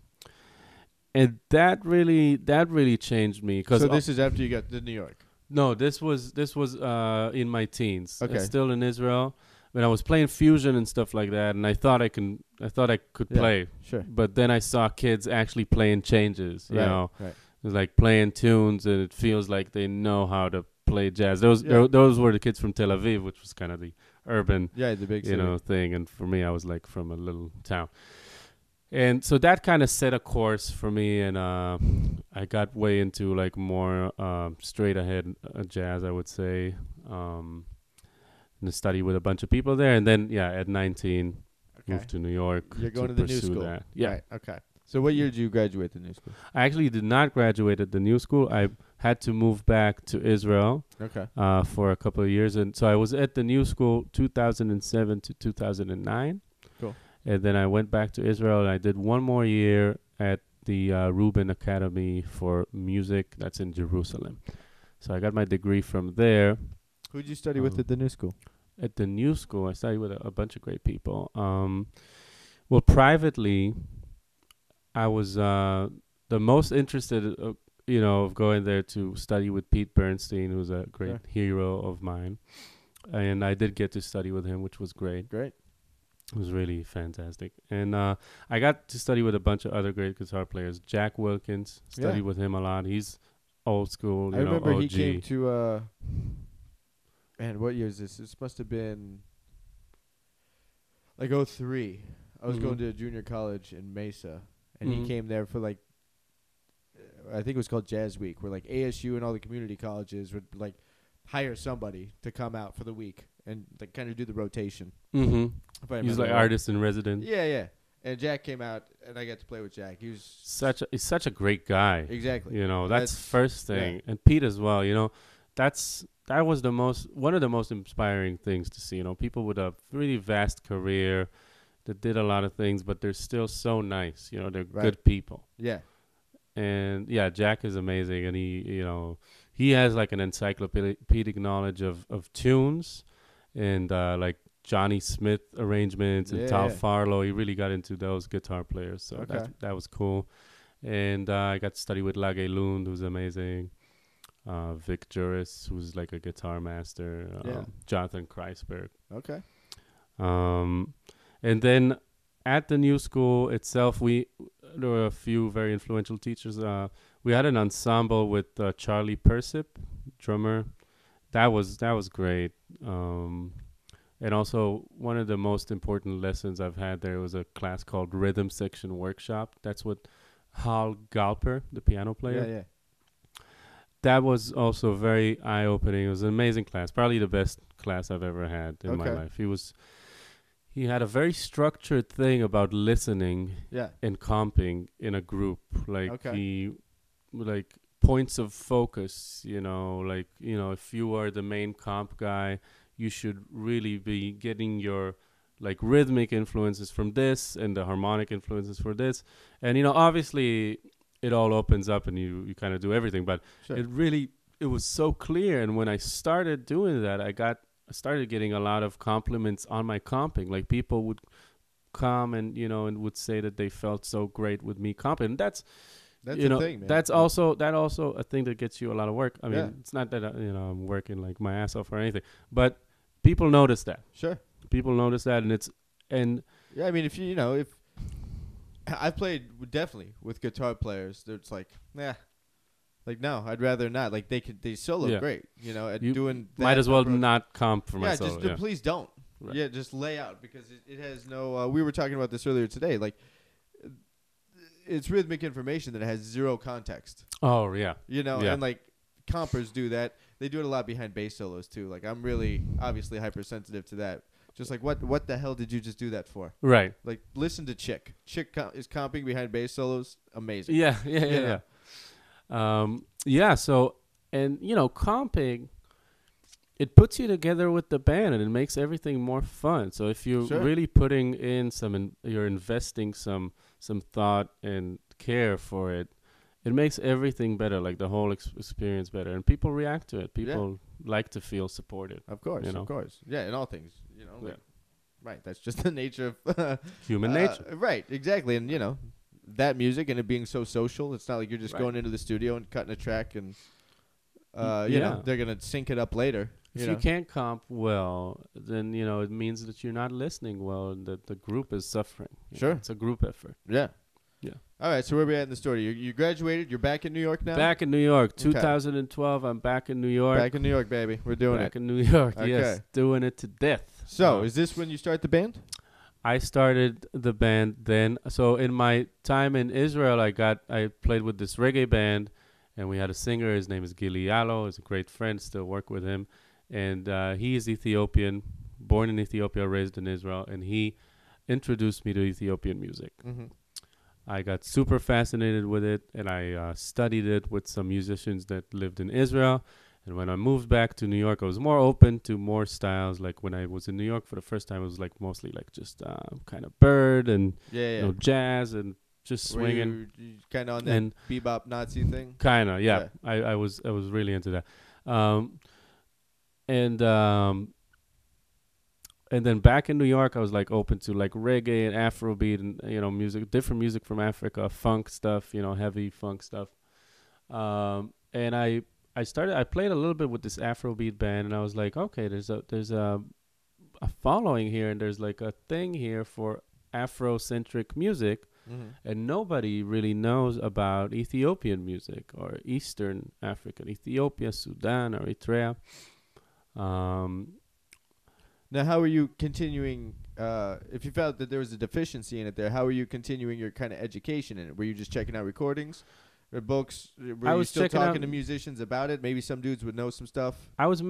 And that really changed me. So this is after you got to New York. No, this was in my teens. Okay. Still in Israel. When I was playing fusion and stuff like that, and I thought I could play. Sure. But then I saw kids actually playing changes. You know, Right. it was like playing tunes, and it feels like they know how to play jazz. Those were the kids from Tel Aviv, which was kind of the urban, the big city. thing. And for me, I was like from a little town. And so that kind of set a course for me, and I got way into like more straight ahead jazz, I would say. And to study with a bunch of people there, and then at 19, moved to New York. You're going to the new school. That. Yeah. Right. Okay. So what year did you graduate the new school? I actually did not graduate at the new school. I had to move back to Israel. Okay. For a couple of years, and so I was at the new school 2007 to 2009. Cool. And then I went back to Israel, and I did one more year at the Rubin Academy for Music. That's in Jerusalem. So I got my degree from there. Who did you study with at the new school? At the new school, I studied with a bunch of great people. Well, privately, I was the most interested, of going there to study with Pete Bernstein, who's a great hero of mine. And I did get to study with him, which was great. Great. It was really fantastic. And I got to study with a bunch of other great guitar players. Jack Wilkins, studied with him a lot. He's old school, I remember OG. he came to... Man, what year is this? This must have been like 03. I was going to a junior college in Mesa, and he came there for like, I think it was called Jazz Week, where like ASU and all the community colleges would like hire somebody to come out for the week and like kind of do the rotation. Mm-hmm. He was like artist in residence. Yeah. And Jack came out, and I got to play with Jack. He's such a great guy. Exactly. That's first thing. Yeah. And Pete as well. That was one of the most inspiring things to see. People with a really vast career that did a lot of things, but they're still so nice. They're good people. Yeah. And Jack is amazing, and he has like an encyclopedic knowledge of tunes and like Johnny Smith arrangements and Tal Farlow. He really got into those guitar players, so that was cool. And I got to study with Lage Lund, who's amazing. Vic Juris, who's like a guitar master. Jonathan Kreisberg. Okay. And then at the new school itself, there were a few very influential teachers. We had an ensemble with Charlie Persip, drummer. That was great. And also one of the most important lessons I've had there was a class called Rhythm Section Workshop. That's what Hal Galper, the piano player. Yeah. That was also very eye-opening. It was an amazing class, probably the best class I've ever had in my life. He had a very structured thing about listening and comping in a group. Like points of focus, if you are the main comp guy, you should really be getting your like rhythmic influences from this and the harmonic influences for this. And, obviously it all opens up and you kind of do everything, but it was so clear. And when I started doing that, I started getting a lot of compliments on my comping. Like people would come and would say that they felt so great with me comping. And that's a thing, man. That's also a thing that gets you a lot of work. I mean, it's not that I'm working like my ass off or anything, but people notice that. Sure. People notice that, and I mean, if if I've played definitely with guitar players, it's like, like no, I'd rather not. Like they solo great, doing that might as well not comp for my solo. Just please don't. Right. Yeah, just lay out because it has no. We were talking about this earlier today. Like it's rhythmic information that has zero context. Oh yeah, and like compers do that. They do it a lot behind bass solos too. Like I'm really obviously hypersensitive to that. Just like what the hell did you just do that for? Right. Like listen to Chick. Chick is comping behind bass solos. Amazing. Yeah. So comping, it puts you together with the band and it makes everything more fun. So if you're really putting in you're investing some thought and care for it, it makes everything better, like the whole experience better. And people react to it. People like to feel supported. Of course, of course. Yeah, in all things, right. That's just the nature of human nature. Right, exactly. And, that music and it being so social, it's not like you're just going into the studio and cutting a track and you know, they're gonna sync it up later. If you can't comp well, then it means that you're not listening well, and that the group is suffering. Sure, it's a group effort. Yeah. Yeah. All right. So where are we at in the story? You graduated. You're back in New York now. Back in New York, Okay. 2012. I'm back in New York. Back in New York, baby. We're doing it. Back in New York. Okay. Yes, doing it to death. So is this when you start the band? I started the band then. So in my time in Israel, I played with this reggae band, and we had a singer. His name is Gili Yalo. He's a great friend. Still work with him, and he is Ethiopian, born in Ethiopia, raised in Israel, and he introduced me to Ethiopian music. Mm-hmm. I got super fascinated with it, and I studied it with some musicians that lived in Israel. And when I moved back to New York, I was more open to more styles. Like when I was in New York for the first time, it was like mostly like just kind of bird and jazz and just swinging. You kind of on that bebop Nazi thing. Kind of, yeah. I was really into that. And then back in New York, I was like open to like reggae and Afrobeat and music, different music from Africa, funk stuff, heavy funk stuff. And I played a little bit with this Afrobeat band, and I was like, okay, there's a following here, and there's like a thing here for Afrocentric music, and nobody really knows about Ethiopian music or Eastern African, Ethiopia, Sudan, or Eritrea. Now, how are you continuing, if you felt that there was a deficiency in it there, how are you continuing your kind of education in it? Were you just checking out recordings or books? Were you still talking to musicians about it? Maybe some dudes would know some stuff? I was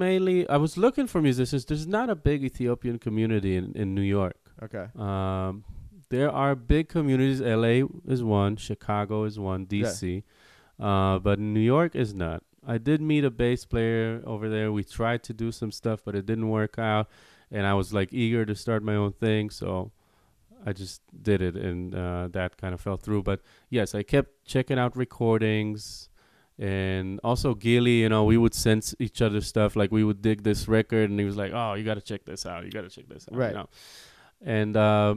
looking for musicians. There's not a big Ethiopian community in New York. Okay. There are big communities. LA is one, Chicago is one, DC. But New York is not. I did meet a bass player over there. We tried to do some stuff, but it didn't work out. And I was like eager to start my own thing, so I just did it, and that kind of fell through. But yes, I kept checking out recordings, and also Gili, we would send each other stuff. Like we would dig this record, and he was like, "Oh, you got to check this out. You got to check this out." Right. And I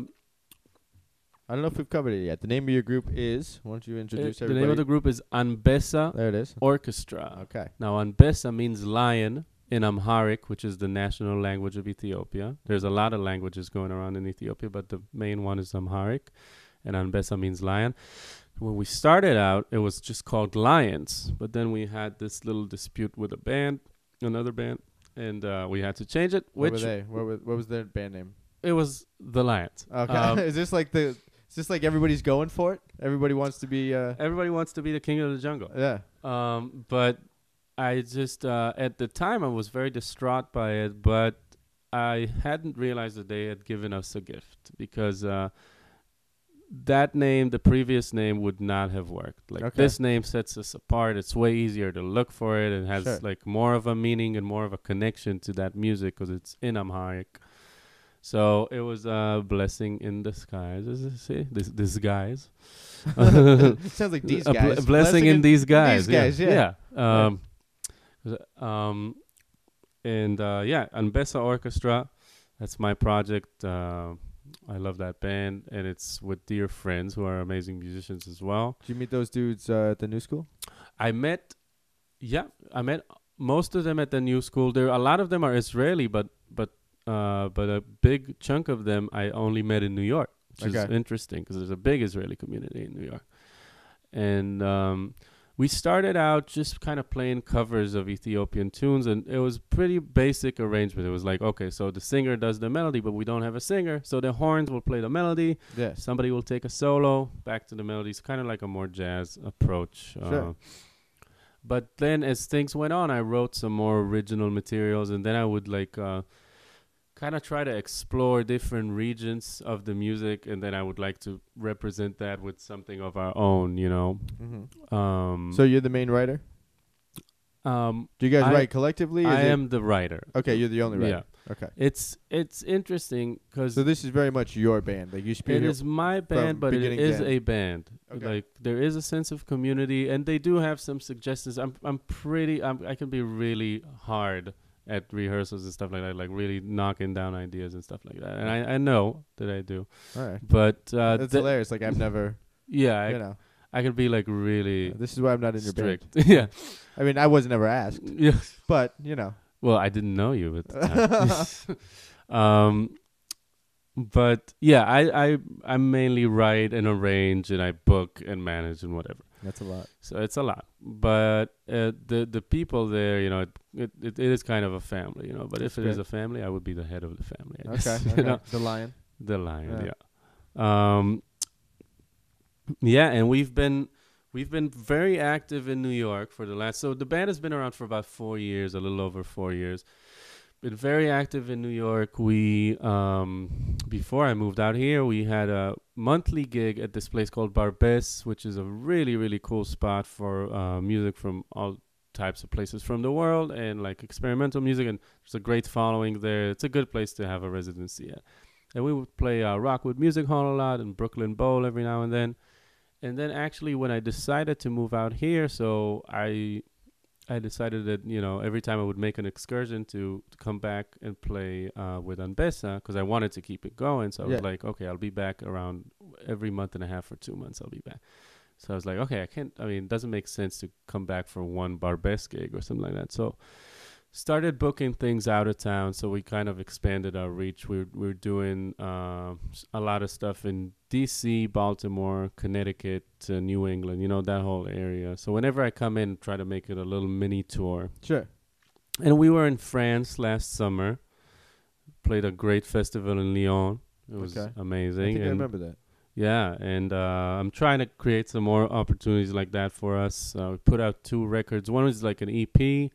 don't know if we've covered it yet. The name of your group is, why don't you introduce everybody? The name of the group is Anbessa There it is. Orchestra. Okay. Now, Anbessa means lion in Amharic, which is the national language of Ethiopia. There's a lot of languages going around in Ethiopia, but the main one is Amharic, and Anbessa means lion. When we started out, it was just called Lions, but then we had this little dispute with another band, and we had to change it. What were they? What was their band name? It was the Lions. Okay. Is this like everybody's going for it? Everybody wants to be everybody wants to be the king of the jungle. Yeah. But I just at the time I was very distraught by it, but I hadn't realized that they had given us a gift, because that name, the previous name, would not have worked. Like this name sets us apart. It's way easier to look for it, and has like more of a meaning and more of a connection to that music because it's in Amharic. So it was a blessing in disguise. Disguise. It sounds like these guys. A blessing in these guys. These guys, yeah. Anbessa Orchestra. That's my project. I love that band, and it's with dear friends who are amazing musicians as well. Did you meet those dudes at the New School? I met most of them at the New School. A lot of them are Israeli, but a big chunk of them I only met in New York, which is interesting because there's a big Israeli community in New York. And we started out just kind of playing covers of Ethiopian tunes, and it was pretty basic arrangement. It was like, okay, so the singer does the melody, but we don't have a singer, so the horns will play the melody. Yeah. Somebody will take a solo, back to the melodies, kind of like a more jazz approach. Sure. But then as things went on, I wrote some more original materials, and then I would like kind of try to explore different regions of the music, and then I would like to represent that with something of our own, Mm-hmm. So you're the main writer? Do you guys write collectively? I am the writer. Okay, you're the only writer. Yeah. Okay. It's interesting because... So this is very much your band. Like you it is my band, but it is a band. Okay. Like there is a sense of community, and they do have some suggestions. I can be really hard at rehearsals and stuff like that, like really knocking down ideas and stuff like that. And I know that I do. All right. But that's hilarious. Like I've never, I could be like really This is why I'm not in strict. your band. Yeah. I mean, I was never asked. Yeah. But, you know. Well, I didn't know you at the time. But yeah, I mainly write and arrange, and I book and manage and whatever. That's a lot. So it's a lot. But the people there, you know, it is kind of a family, you know. But if it is a family, I would be the head of the family. I guess, Okay. you know? The lion. The lion, yeah. Yeah, and we've been very active in New York for the last. So the band has been around for about 4 years, a little over 4 years. Been very active in New York. We before I moved out here, we had a monthly gig at this place called Barbès, which is a really, really cool spot for music from all types of places from the world and like experimental music. And there's a great following there. It's a good place to have a residency at. And we would play Rockwood Music Hall a lot and Brooklyn Bowl every now and then. And then actually when I decided to move out here, so I decided that, you know, every time I would make an excursion to come back and play with Anbessa, because I wanted to keep it going. So I was like, okay, I'll be back around every month and a half or 2 months. I'll be back. So I was like, okay, it doesn't make sense to come back for one Barbès gig or something like that. So started booking things out of town. So we kind of expanded our reach. We're doing a lot of stuff in DC, Baltimore, Connecticut, New England, you know, that whole area. So whenever I come in, try to make it a little mini tour. Sure. And we were in France last summer. Played a great festival in Lyon. It was amazing. I think I remember that. Yeah, and I'm trying to create some more opportunities like that for us. We put out 2 records. One was like an EP,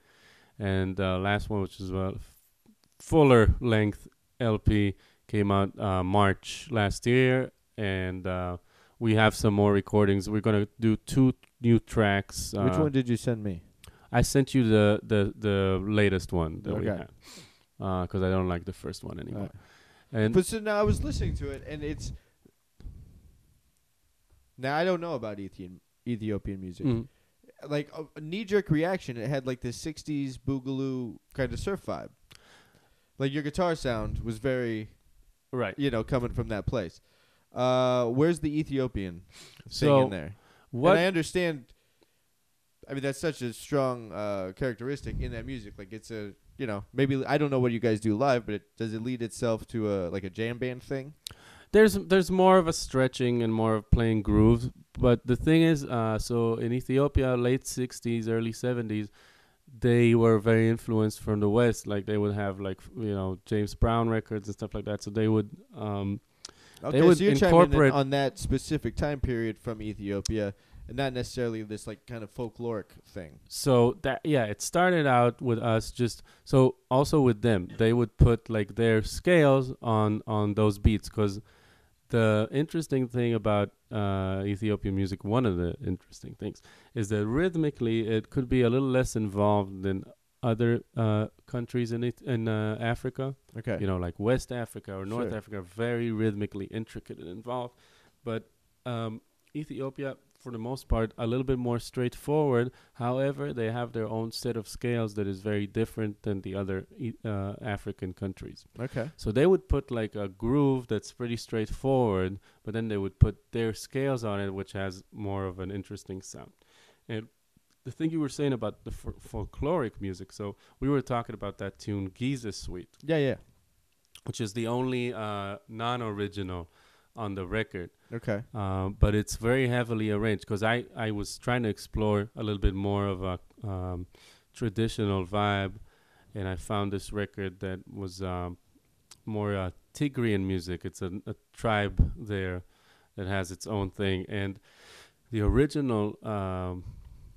and last one, which is a fuller length LP, came out March last year. And we have some more recordings. We're gonna do 2 new tracks. Which one did you send me? I sent you the latest one that we had, because I don't like the first one anymore. And but so now I was listening to it, and it's now I don't know about Ethiopian music. Like a knee-jerk reaction, it had like this 60s boogaloo kind of surf vibe. Like your guitar sound was very, you know, coming from that place. Where's the Ethiopian thing in there? What? And I understand. I mean, that's such a strong characteristic in that music. Like it's a, you know, maybe I don't know what you guys do live, but does it lead itself to a jam band thing? There's more of a stretching and more of playing grooves. But the thing is, so in Ethiopia, late 60s, early 70s, they were very influenced from the West. Like they would have like, you know, James Brown records and stuff like that. So they would they would so you're incorporate on that specific time period from Ethiopia, and not necessarily this like kind of folkloric thing. So that it started out with us just so also with them. They would put like their scales on those beats, because the interesting thing about Ethiopian music, one of the interesting things, is that rhythmically it could be a little less involved than other countries in Africa. Okay. You know, like West Africa or North Africa, very rhythmically intricate and involved. But Ethiopia, for the most part, a little bit more straightforward. However, they have their own set of scales that is very different than the other African countries. Okay. So they would put like a groove that's pretty straightforward, but then they would put their scales on it, which has more of an interesting sound. And the thing you were saying about the folkloric music, so we were talking about that tune, Giza Suite. Yeah. Which is the only non-original on the record. Okay. But it's very heavily arranged, because I was trying to explore a little bit more of a traditional vibe, and I found this record that was more Tigrian music. It's a tribe there that has its own thing. And the original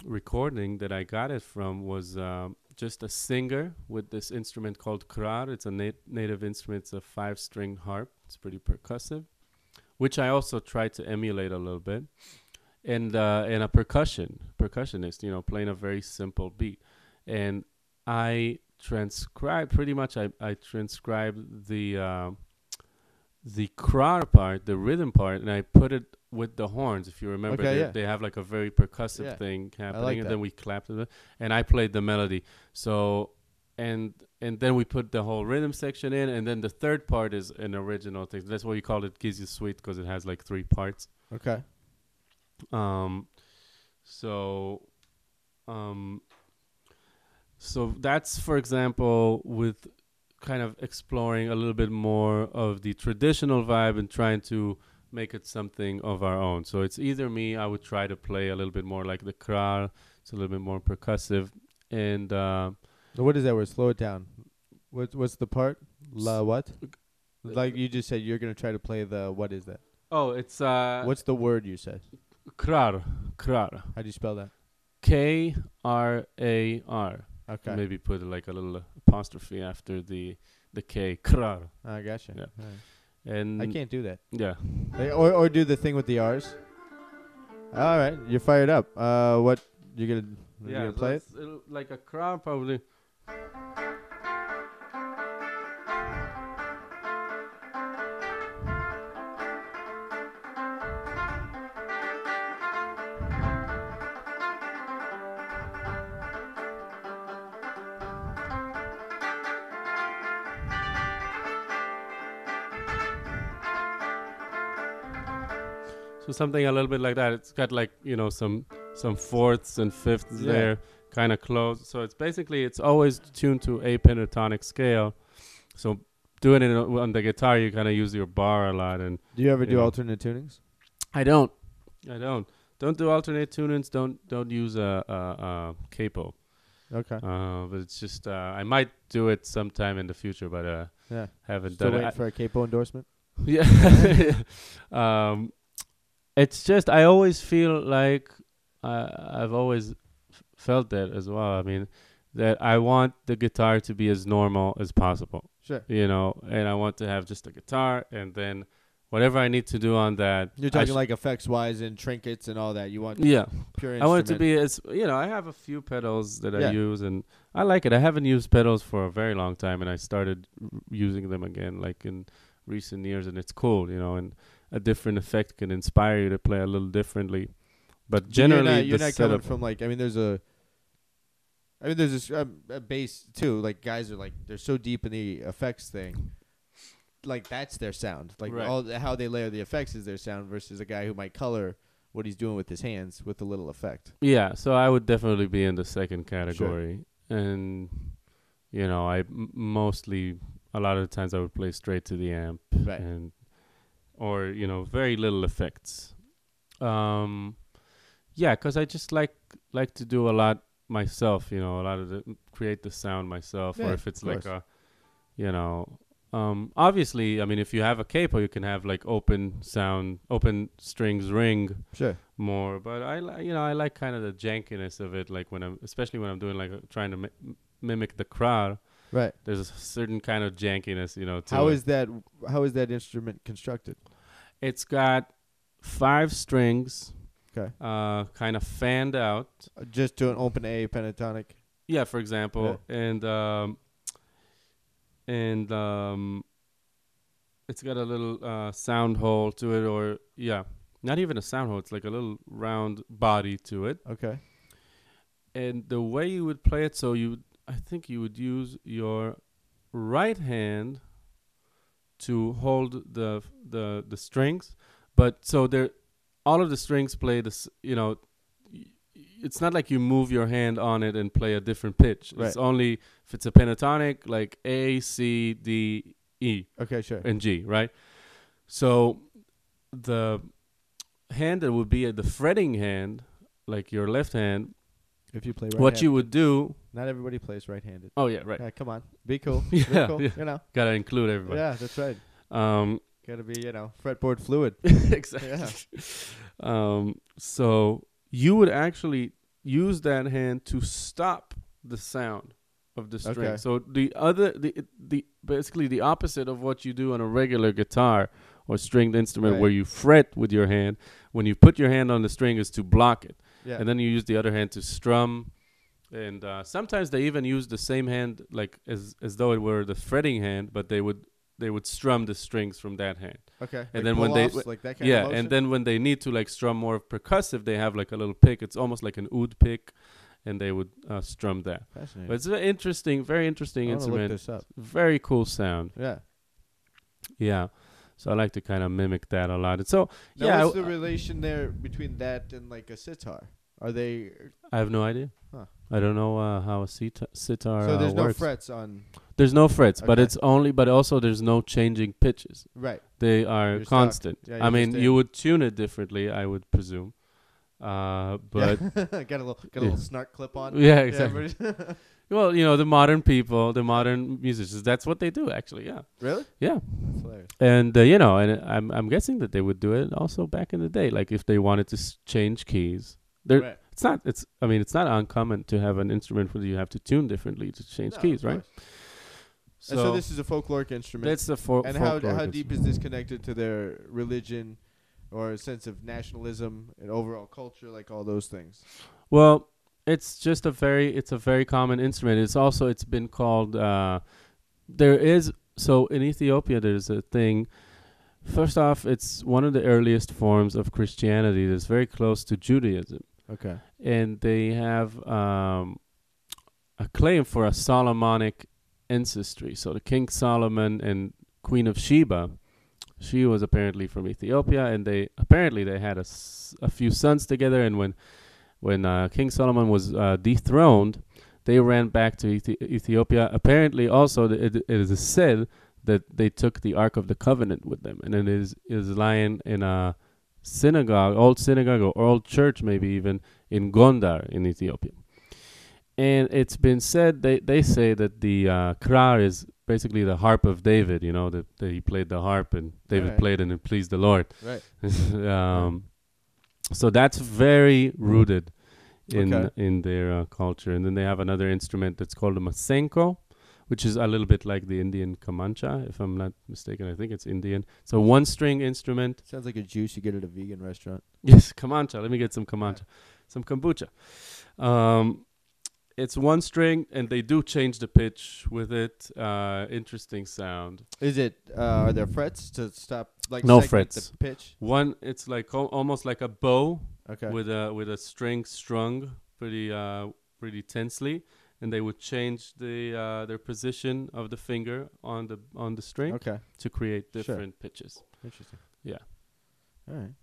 recording that I got it from was just a singer with this instrument called krar. It's a native instrument. It's a 5-string harp. It's pretty percussive, which I also tried to emulate a little bit, and a percussionist, you know, playing a very simple beat. And I transcribed pretty much. I transcribed the krar part, the rhythm part, and I put it with the horns. If you remember, they have like a very percussive thing happening, and then we clapped it, and I played the melody. So. And then we put the whole rhythm section in, and then the third part is an original thing. That's why we call it Giza Suite, because it has like 3 parts. Okay. Um, so um, so that's, for example, with kind of exploring a little bit more of the traditional vibe and trying to make it something of our own. So it's either me, I would try to play a little bit more like the krar, it's a little bit more percussive, and What is that word? Slow it down. What's the part? La what? Like you just said, you're gonna try to play the. What is that? oh, it's What's the word you said? krar. How do you spell that? Krar. Okay. Maybe put like a little apostrophe after the K. Krar. I gotcha. Yeah. All right. And I can't do that. Yeah. Or do the thing with the R's. All right, you're fired up. What you gonna play it? Like a krar probably. So something a little bit like that. It's got like, some fourths and fifths there, kind of close. So it's basically, it's always tuned to a pentatonic scale. So doing it on the guitar, you kind of use your bar a lot. And do you ever do alternate tunings? I don't. Don't do alternate tunings. Don't use a capo. Okay. But it's just I might do it sometime in the future, but haven't Still done waiting it. for a capo endorsement? Yeah. It's just I always feel like I've always felt that as well. I mean, that I want the guitar to be as normal as possible. Sure. And I want to have just a guitar, and then whatever I need to do on that. You're talking like effects wise and trinkets and all that. You want pure instrument. I want it to be as I have a few pedals that I use, and I like it. I haven't used pedals for a very long time, and I started using them again like in recent years, and it's cool, and a different effect can inspire you to play a little differently. But generally, you're not coming from like there's a bass too. Like guys are like they're so deep in the effects thing, like that's their sound. Like how they layer the effects is their sound versus a guy who might color what he's doing with his hands with a little effect. Yeah, so I would definitely be in the second category, and I mostly a lot of the times I would play straight to the amp, right, or very little effects. Because I just like to do a lot myself. A lot of create the sound myself, or if it's like a, obviously, I mean, if you have a capo, you can have like open strings ring, more. But I like kind of the jankiness of it, like especially when I'm doing like trying to mimic the krar. Right. There's a certain kind of jankiness, to How it. How is that instrument constructed? It's got 5 strings. Okay. Kind of fanned out. Just to an open A pentatonic. Yeah, for example, and it's got a little sound hole to it, or not even a sound hole. It's like a little round body to it. Okay. And the way you would play it, I think you would use your right hand to hold the strings, but so all of the strings play this. It's not like you move your hand on it and play a different pitch. Right. It's only if it's a pentatonic, like A, C, D, E. Okay, sure. And G, right? So the hand that would be the fretting hand, like your left hand. If you play what you would do. Not everybody plays right-handed. Oh yeah, right. Come on, be cool. Yeah, cool. Yeah. Gotta include everybody. Yeah, that's right. Gotta be fretboard fluid. Exactly. Yeah. So you would actually use that hand to stop the sound of the string. Okay. So the basically the opposite of what you do on a regular guitar or stringed instrument, where you fret with your hand. When you put your hand on the string, is to block it. Yeah. And then you use the other hand to strum, and sometimes they even use the same hand, like as though it were the fretting hand, but they would strum the strings from that hand. Okay. And then when they like that kind of motion? And then when they need to like strum more percussive, they have like a little pick. It's almost like an oud pick, and they would strum that. Fascinating. But it's very interesting I instrument. Look this up. Very cool sound. Yeah. Yeah. So I like to kind of mimic that a lot. And so now what's the relation there between that and like a sitar? Are they? I have no idea. Huh. I don't know how a sitar So there's no works. frets on. There's no frets, Okay. but it's only. But also, there's no changing pitches. Right. They are You're constant. Yeah, I mean, you would tune it differently, I would presume. But got a little snark clip on. Yeah, exactly. Well, you know, the modern people, the modern musicians, that's what they do, actually. Yeah. Really? Yeah. That's hilarious. And you know, and I'm guessing that they would do it also back in the day, like if they wanted to change keys. Right. It's not uncommon to have an instrument where you have to tune differently to change keys, right? So this is a folkloric instrument. That's a folkloric instrument. And how deep is this connected to their religion or a sense of nationalism and overall culture, like all those things? Well, it's a very common instrument. It's been called so in Ethiopia there's a thing. First off, it's one of the earliest forms of Christianity that's very close to Judaism. Okay. And they have a claim for a Solomonic ancestry. So the King Solomon and Queen of Sheba, she was apparently from Ethiopia, and they had a few sons together. And when King Solomon was dethroned, they ran back to Ethiopia. Apparently, also it is said that they took the Ark of the Covenant with them, and it is lying in a old synagogue or old church, maybe even in Gondar in Ethiopia. And it's been said, they say that the krar is basically the harp of David, you know, that he played the harp and David played and it pleased the Lord. Right. So that's very rooted in their culture. And then they have another instrument that's called a masenko, which is a little bit like the Indian kamancha, if I'm not mistaken. I think it's Indian. So one-string instrument. Sounds like a juice you get at a vegan restaurant. Yes, kamancha. Let me get some kamancha. Some kombucha. It's one string, and they do change the pitch with it. Interesting sound. Is it, are there frets to stop, like, no frets. The pitch? One, it's like almost like a bow with a string strung pretty tensely. And they would change their position of the finger on the string to create different pitches. Interesting. Yeah. All right.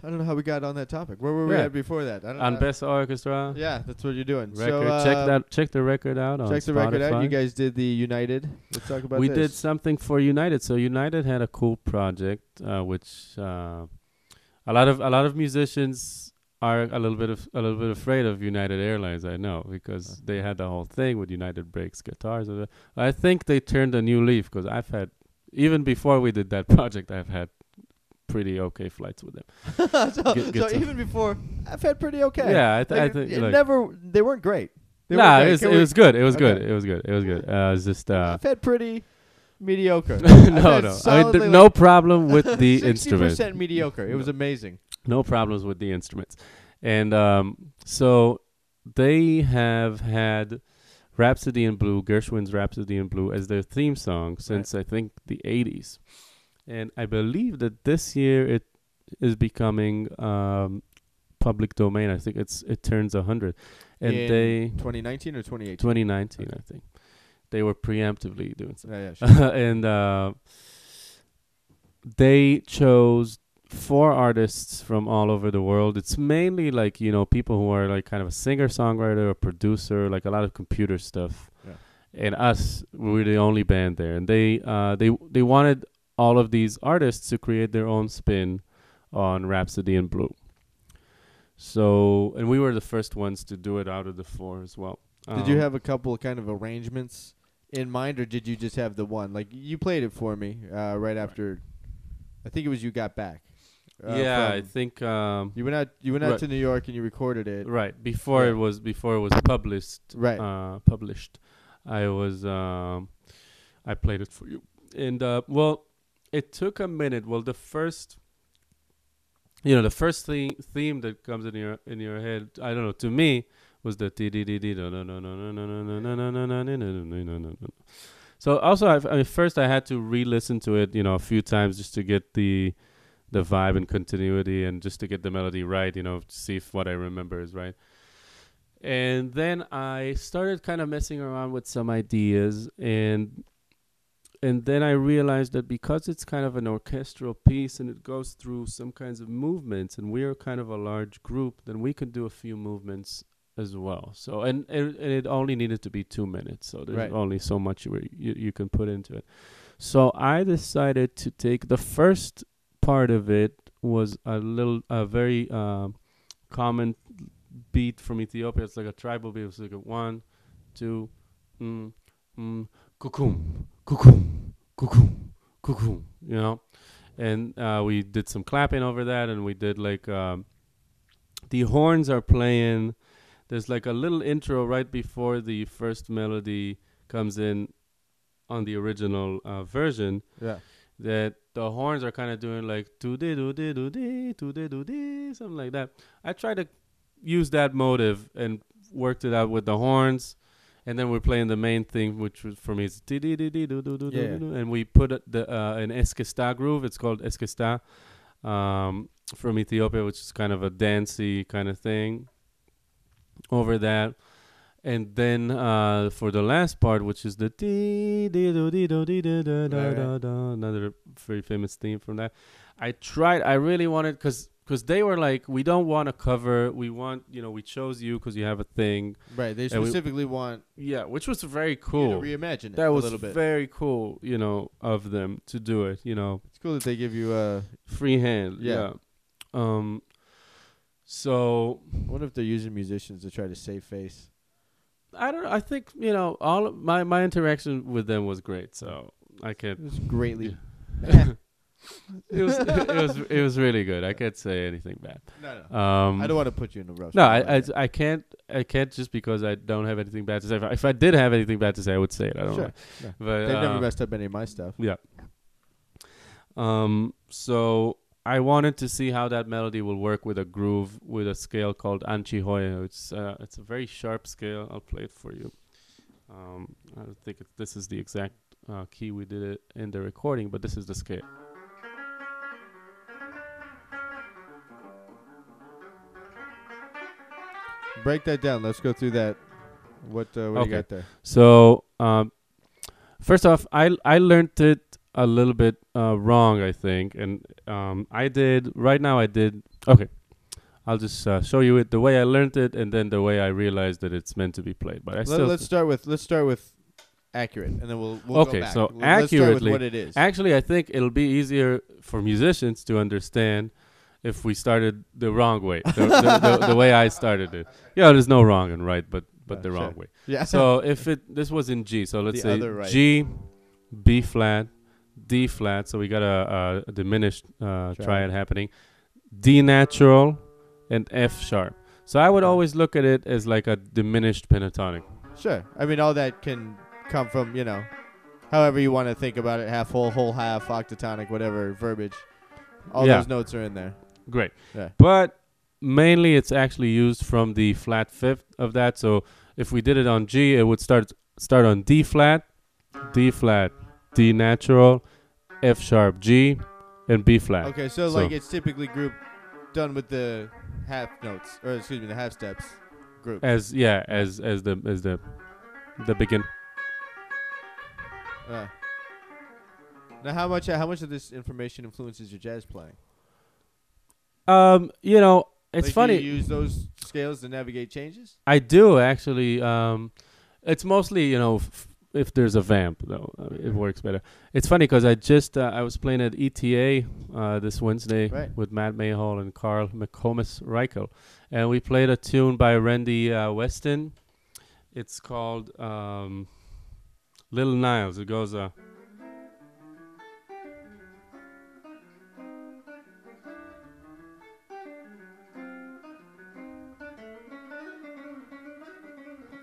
I don't know how we got on that topic. Where were we at before that? Anbessa Orchestra. Yeah, that's what you're doing. Record. So, check the record out on Spotify. Check the record out. You guys did the United. Let's talk about this. We this. did something for United. So United had a cool project, which a lot of musicians are a little bit afraid of United Airlines. I know, because they had the whole thing with United Brakes guitars. I think they turned a new leaf, because I've had, even before we did that project, I've had pretty okay flights with them. so even before, I've had pretty okay. Yeah, I think they weren't great. It was good. It was good. It was just I've had pretty mediocre. No. I mean, no problem with the instrument. 60% mediocre. It was amazing. No problems with the instruments. And so they have had Rhapsody in Blue, Gershwin's Rhapsody in Blue, as their theme song since I think the 80s. And I believe that this year it is becoming public domain. I think it turns 100. And in 2019 or 2018? 2019, I think. They were preemptively doing something. Yeah, sure. And they chose 4 artists from all over the world. It's mainly like, you know, people who are like kind of a singer-songwriter, a producer, like a lot of computer stuff. Yeah. And us, we were the only band there. And they wanted all of these artists to create their own spin on Rhapsody in Blue. So, and we were the first ones to do it out of the 4 as well. Did you have a couple kind of arrangements in mind, or did you just have the one? Like, you played it for me right after, I think it was You Got Back. I think you went out to New York and you recorded it. Right, before it was published. Right. Published. I played it for you. And it took a minute. Well, the first theme that comes in your head, I don't know, to me was the So also, first I had to re-listen to it, a few times just to get the vibe and continuity, and just to get the melody right, to see if what I remember is right. And then I started kind of messing around with some ideas, and and then I realized that because it's kind of an orchestral piece and it goes through some kinds of movements, and we're kind of a large group, then we could do a few movements as well. So and it only needed to be 2 minutes. So there's only so much you can put into it. So I decided to take the first part of it was a very common beat from Ethiopia. It's like a tribal beat. It's like a 1, 2, kukum, kukum, kukum, kukum, you know. And we did some clapping over that, and we did like the horns are playing. There's like a little intro right before the first melody comes in on the original version. Yeah. That the horns are kind of doing like do-de-do-de-do-de, something like that. I tried to use that motive and worked it out with the horns. And then we're playing the main thing, which was for me is and we put an eskista groove. It's called eskista from Ethiopia, which is kind of a dancey kind of thing over that. And then for the last part, which is the another very famous theme from that. I really wanted, because they were like, we don't want to cover, we want, we chose you because you have a thing. Right, they specifically want. Yeah, which was very cool. Reimagine it that a was little bit. Very cool, of them to do it, It's cool that they give you a free hand. Yeah. So. What if they're using musicians to try to save face? I don't know. I think, all of my interaction with them was great. So I can't. It was greatly. It was really good. I can't say anything bad. No. I don't want to put you in a rush. No, I can't just because I don't have anything bad to say. If I did have anything bad to say, I would say it. I don't know. Yeah. But they've never messed up any of my stuff. Yeah. So I wanted to see how that melody will work with a groove with a scale called Anchihoya. It's a very sharp scale. I'll play it for you. I don't think this is the exact key we did it in the recording, but this is the scale. Break that down. Let's go through that. What do you got there? So first off, I learned it a little bit wrong, I think, and okay. I'll just show you it the way I learned it, and then the way I realized that it's meant to be played. But let's start with accurate, and then we'll go back. So let's accurately, start with what it is. Actually, I think it'll be easier for musicians to understand if we started the wrong way, the way I started it. Yeah, there's no wrong and right, but the wrong way. Yeah. So if this was in G, so let's say right. G, B flat, D flat. So we got a diminished triad happening. D natural and F sharp. So I would always look at it as like a diminished pentatonic. Sure. I mean, all that can come from, however you want to think about it, half whole, whole half, octatonic, whatever, verbiage. All those notes are in there. Great. Yeah. But mainly it's actually used from the flat fifth of that. So if we did it on G, it would start on D flat, D natural, F sharp, G, and B flat. Okay, so like it's typically grouped done with the half notes, or excuse me, the half steps group. As the begin. Now, how much of this information influences your jazz playing? It's funny. Do you use those scales to navigate changes? I do actually. It's mostly if there's a vamp though, it works better. It's funny because I was playing at ETA this Wednesday with Matt Mayhall and Carl McComas Reichel, and we played a tune by Randy Weston. It's called Little Niles. It goes.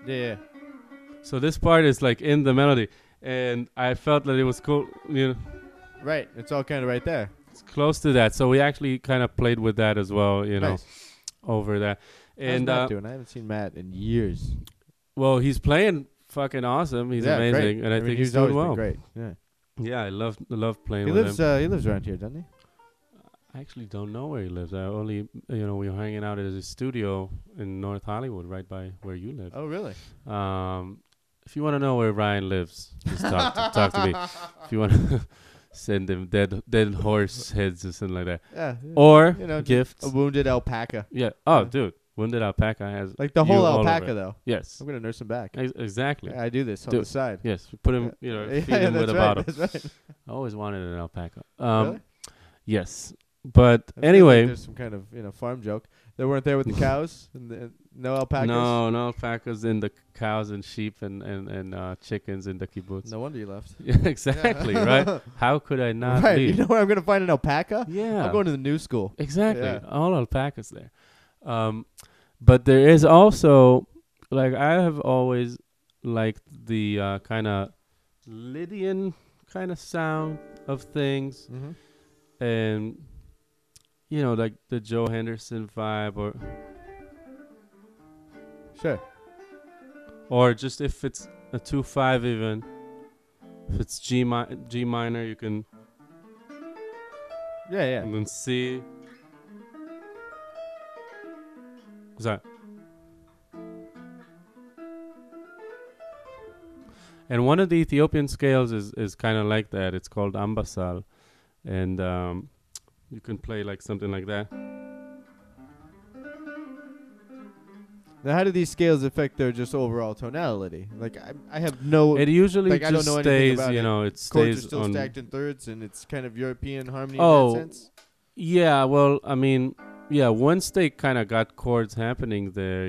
Yeah. So this part is like in the melody, and I felt that it was cool, Right, it's all kind of right there. It's close to that, so we actually kind of played with that as well, Nice. over that. And how's Matt doing? I haven't seen Matt in years. Well, he's playing fucking awesome. He's amazing, great. and I think he's always doing well. Been great. Yeah. Yeah, I love playing He with lives. him. He lives around here, doesn't he? I actually don't know where he lives. I only, we were hanging out at his studio in North Hollywood, right by where you live. Oh, really? if you want to know where Ryan lives, just talk to me. If you want to send him dead horse heads or something like that. Yeah. Or you know, gifts. A wounded alpaca. Yeah. Oh, dude. Wounded alpaca has like the whole alpaca though. Yes. I'm gonna nurse him back. Exactly. Yeah, I do this on the side. Yes. Put him. Feed him with a bottle. That's right. I always wanted an alpaca. Really? Yes. But I anyway, like there's some kind of farm joke. They weren't there with the cows and no alpacas. No alpacas in the cows and sheep and chickens in the kibbutz. No wonder you left. Yeah, exactly. Right. How could I not right. leave? You know where I'm gonna find an alpaca? Yeah. I'm going to the new school. Exactly. Yeah. All alpacas there. But there is also, like, I have always liked the kind of Lydian kind of sound of things. Mm-hmm. And, like the Joe Henderson vibe Sure. or just if it's a 2/5 even, if it's G minor, you can. Yeah. And then C. What's that? And one of the Ethiopian scales is kind of like that. It's called Anbessa, and you can play like something like that. Now, how do these scales affect their just overall tonality? Like, I have no. It usually like, I don't just know anything stays, about it. It Chords are stays still on. stacked in thirds, and it's kind of European harmony Oh. in that sense. Yeah, well, I mean, once they kind of got chords happening there,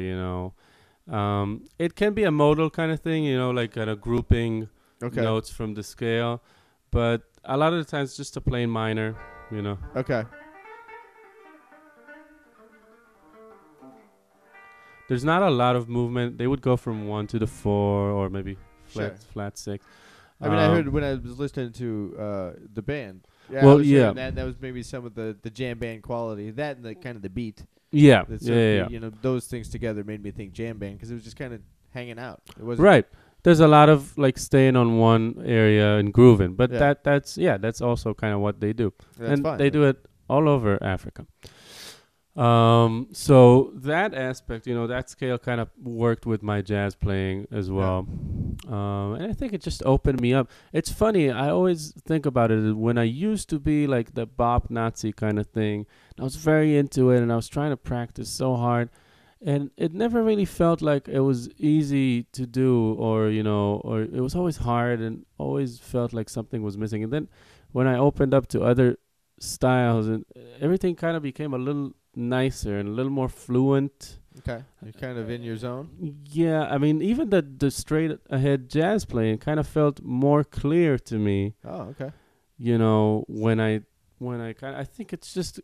it can be a modal kind of thing, like kind of grouping notes from the scale, but a lot of the times just a plain minor, Okay. There's not a lot of movement. They would go from 1 to the 4 or maybe flat 6. I mean, I heard when I was listening to the band. Yeah, well, I was yeah, that was maybe some of the jam band quality. That and the kind of the beat. Yeah, yeah. Those things together made me think jam band because it was just kind of hanging out. It wasn't right. There's a lot of like staying on one area and grooving, but that's also kind of what they do, and fine, they do it all over Africa. So that aspect, that scale kind of worked with my jazz playing as well. And I think it just opened me up. It's funny, I always think about it when I used to be like the bop Nazi kind of thing. I was very into it and I was trying to practice so hard, and it never really felt like it was easy to do, or it was always hard and always felt like something was missing. And then when I opened up to other styles, and everything kind of became a little nicer and a little more fluent. Okay. You're kind of in your zone. Yeah, I mean, even the straight ahead jazz playing kind of felt more clear to me. Oh, okay. When I I think it's just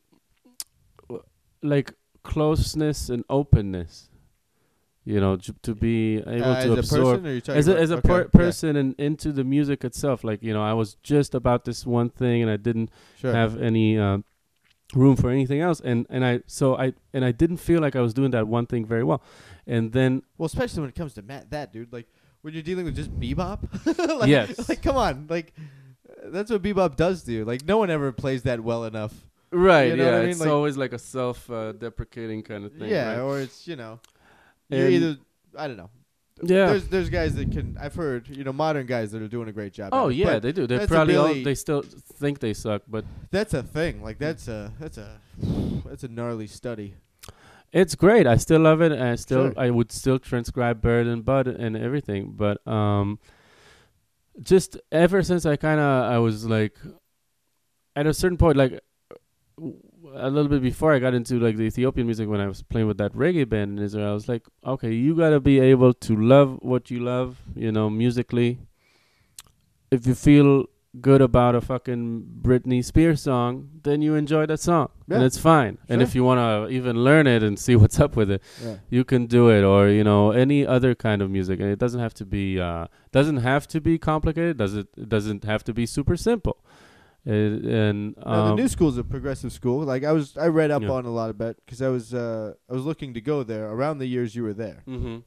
like closeness and openness. To be able to absorb as a person and into the music itself. Like, I was just about this one thing and I didn't have any room for anything else, and I didn't feel like I was doing that one thing very well. And then, well, especially when it comes to that dude, like when you're dealing with just bebop. Yes. Like, come on, like that's what bebop does to you. Like, no one ever plays that well enough. Right. You know what I mean? It's like, always like a self-deprecating kind of thing. Yeah, right? or it's you're either, I don't know. Yeah. There's guys that can. I've heard modern guys that are doing a great job. Oh yeah, they do. They're probably they still think they suck, but that's a thing. Like that's a gnarly study. It's great. I still love it, and I would still transcribe Bird and Bud and everything. But just ever since I was like, at a certain point, like a little bit before I got into like the Ethiopian music, when I was playing with that reggae band in Israel, I was like, okay, you gotta be able to love what you love, musically. If you feel good about a fucking Britney Spears song, then you enjoy that song, and it's fine. Sure. And if you wanna even learn it and see what's up with it, you can do it, or any other kind of music. And it doesn't have to be complicated. It doesn't have to be super simple. And the new school's a progressive school. Like I read up on a lot about because I was looking to go there around the years you were there. Mm-hmm.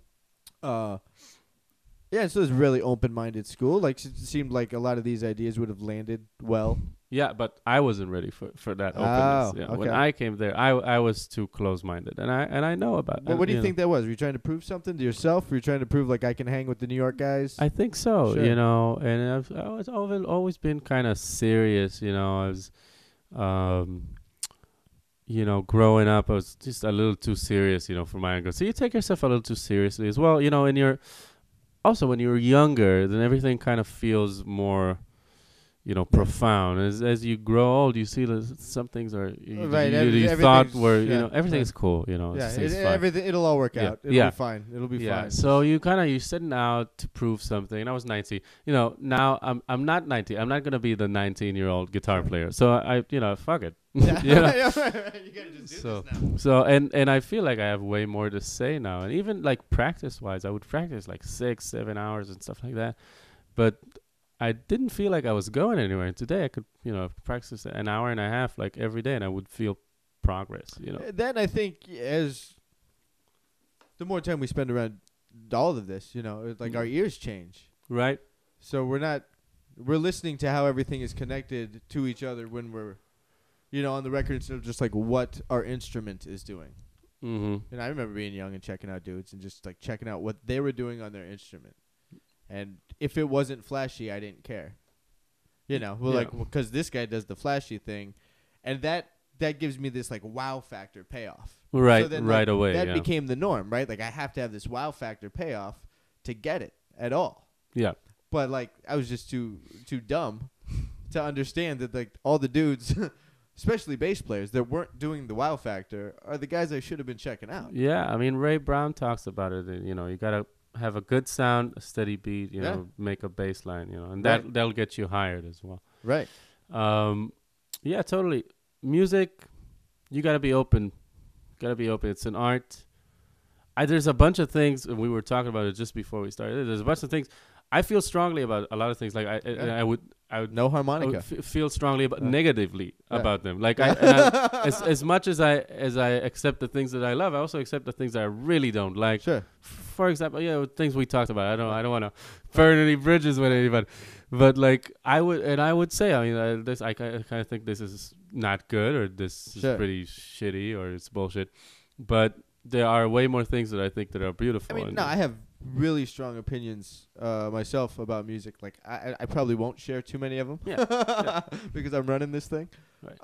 Yeah, so it's a really open-minded school. Like, it seemed like a lot of these ideas would have landed well. Yeah, but I wasn't ready for that Oh, openness. Yeah. okay. When I came there, I was too close-minded, and I know about. Well, what do you think that was? Were you trying to prove something to yourself? Were you trying to prove like I can hang with the New York guys? I think so. Sure. You know, and I was always been kind of serious. You know, I was, you know, growing up, I was just a little too serious. You know, for my angle. So you take yourself a little too seriously as well. You know, and also when you're younger, then everything kind of feels more, you know, profound. As you grow old, you see that some things are you thought were, you know, everything's cool. You know, everything it'll all work out. It'll be fine. It'll be fine. So you're setting out to prove something. And I was 19. You know, now I'm not 19. I'm not gonna be the 19-year-old guitar player. So I you know, fuck it. Yeah. You know? You gotta just do this now. So and I feel like I have way more to say now. And even like practice wise, I would practice like 6-7 hours and stuff like that. But I didn't feel like I was going anywhere. Today I could, you know, practice an hour and a half like every day, and I would feel progress. You know. Then I think as the more time we spend around all of this, you know, it's like our ears change. Right. So we're listening to how everything is connected to each other when we're, you know, on the record instead of just like what our instrument is doing. Mm-hmm. And I remember being young and checking out dudes and just like checking out what they were doing on their instrument. And if it wasn't flashy, I didn't care. You know, like, because this guy does the flashy thing, and that gives me this like wow factor payoff. Right, so then, right like, away. That became the norm, right? Like I have to have this wow factor payoff to get it at all. Yeah. But like I was just too dumb to understand that like all the dudes, especially bass players, that weren't doing the wow factor are the guys I should have been checking out. Yeah, I mean Ray Brown talks about it. You know, you gotta have a good sound, a steady beat, you know, make a bass line, you know, and that'll get you hired as well. Right. Yeah, totally. Music, you gotta be open. It's an art. There's a bunch of things, and we were talking about it just before we started. There's a bunch of things. I feel strongly about a lot of things. Like I would no harmonica. Feel strongly about negatively about them. Like as much as I accept the things that I love, I also accept the things that I really don't like. Sure. For example, things we talked about. I don't want to burn any bridges with anybody, but like I would say, I mean, I kind of think this is not good, or this is pretty shitty, or it's bullshit. But there are way more things that I think that are beautiful. I mean, I have really strong opinions myself about music. Like I probably won't share too many of them. Yeah. Because I'm running this thing. Right.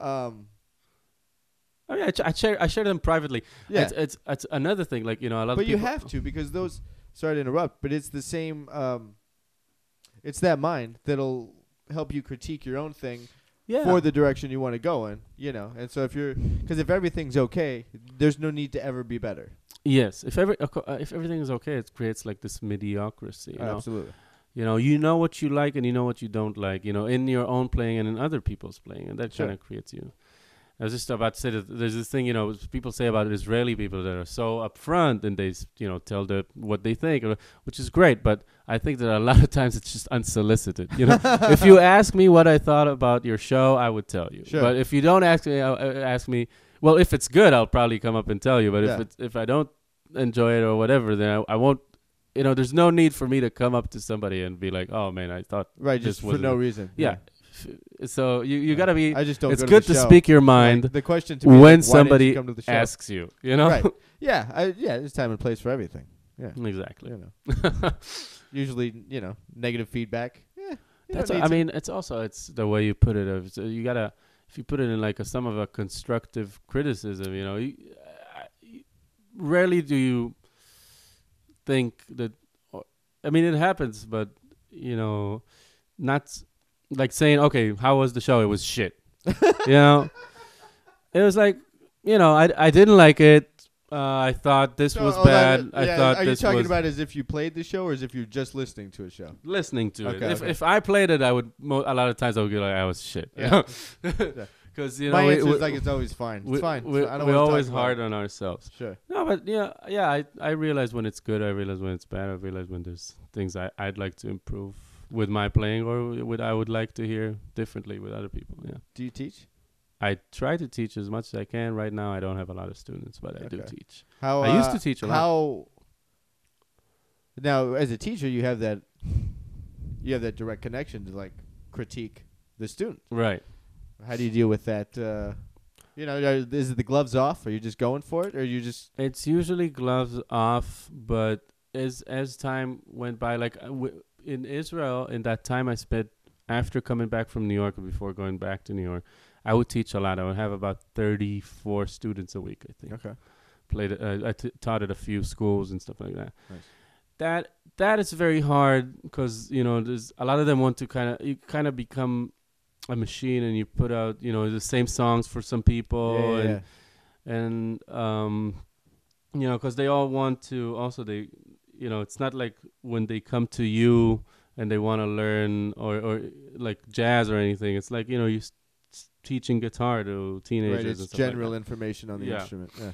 I mean, I share them privately. Yeah. It's another thing. Like, you know, a lot of people. But you have to, because those. Sorry to interrupt, but it's the same. It's that mind that'll help you critique your own thing. Yeah. For the direction you want to go in, you know. And so because if everything's okay, there's no need to ever be better. Yes, if everything is okay, it creates like this mediocrity. You know? Absolutely. You know what you like and you know what you don't like. You know, in your own playing and in other people's playing, and that kind of creates you. I was just about to say that there's this thing, you know, people say about Israeli people that are so upfront and they, you know, tell what they think, which is great. But I think that a lot of times it's just unsolicited. You know, if you ask me what I thought about your show, I would tell you. Sure. But if you don't ask me, well, if it's good, I'll probably come up and tell you. But if I don't enjoy it or whatever, then I won't. You know, there's no need for me to come up to somebody and be like, "Oh man, I thought just for no reason." Yeah. So you gotta be. I just don't. It's good to speak your mind. Like, the question to me when is, somebody asks you, you know. Right. Yeah. There's time and place for everything. Yeah. Exactly. You know. Usually, you know, negative feedback. Yeah. It's the way you put it. So you gotta, if you put it in like some of a constructive criticism, you know, rarely do you think that. I mean, it happens, but you know, not. Like saying, okay, how was the show? It was shit. You know? It was like, you know, I didn't like it. I thought this was bad. I thought are you talking about as if you played the show or as if you're just listening to a show? Listening to it. If I played it, I would, a lot of times I would be like, I was shit. Yeah. Because, you know. My answer is like, it's always fine. It's fine. We're always hard on ourselves. Sure. No, but I realize when it's good. I realize when it's bad. I realize when there's things I'd like to improve with my playing, or what I would like to hear differently with other people. Yeah. Do you teach? I try to teach as much as I can. Right now, I don't have a lot of students, but I do teach. How I used to teach a lot. How? How? I used to teach a lot. How? How? How? How? How? How? How? How? How? How? How? How? How? How? How? How? How? How? Now, as a teacher, you have that direct connection to like critique the student. Right. How do you deal with that? Is it the gloves off? Are you just going for it, or you just? It's usually gloves off, but as time went by, like in Israel, in that time I spent after coming back from New York and before going back to New York, I would teach a lot. I would have about 34 students a week, I think. Okay. Taught at a few schools and stuff like that. Nice. That is very hard because there's a lot of them want to kind of become a machine, and you put out the same songs for some people, and because they all want to also it's not like when they come to you and they want to learn or like jazz or anything. It's like you teaching guitar to teenagers. Right, it's and stuff general like information on the instrument. Yeah.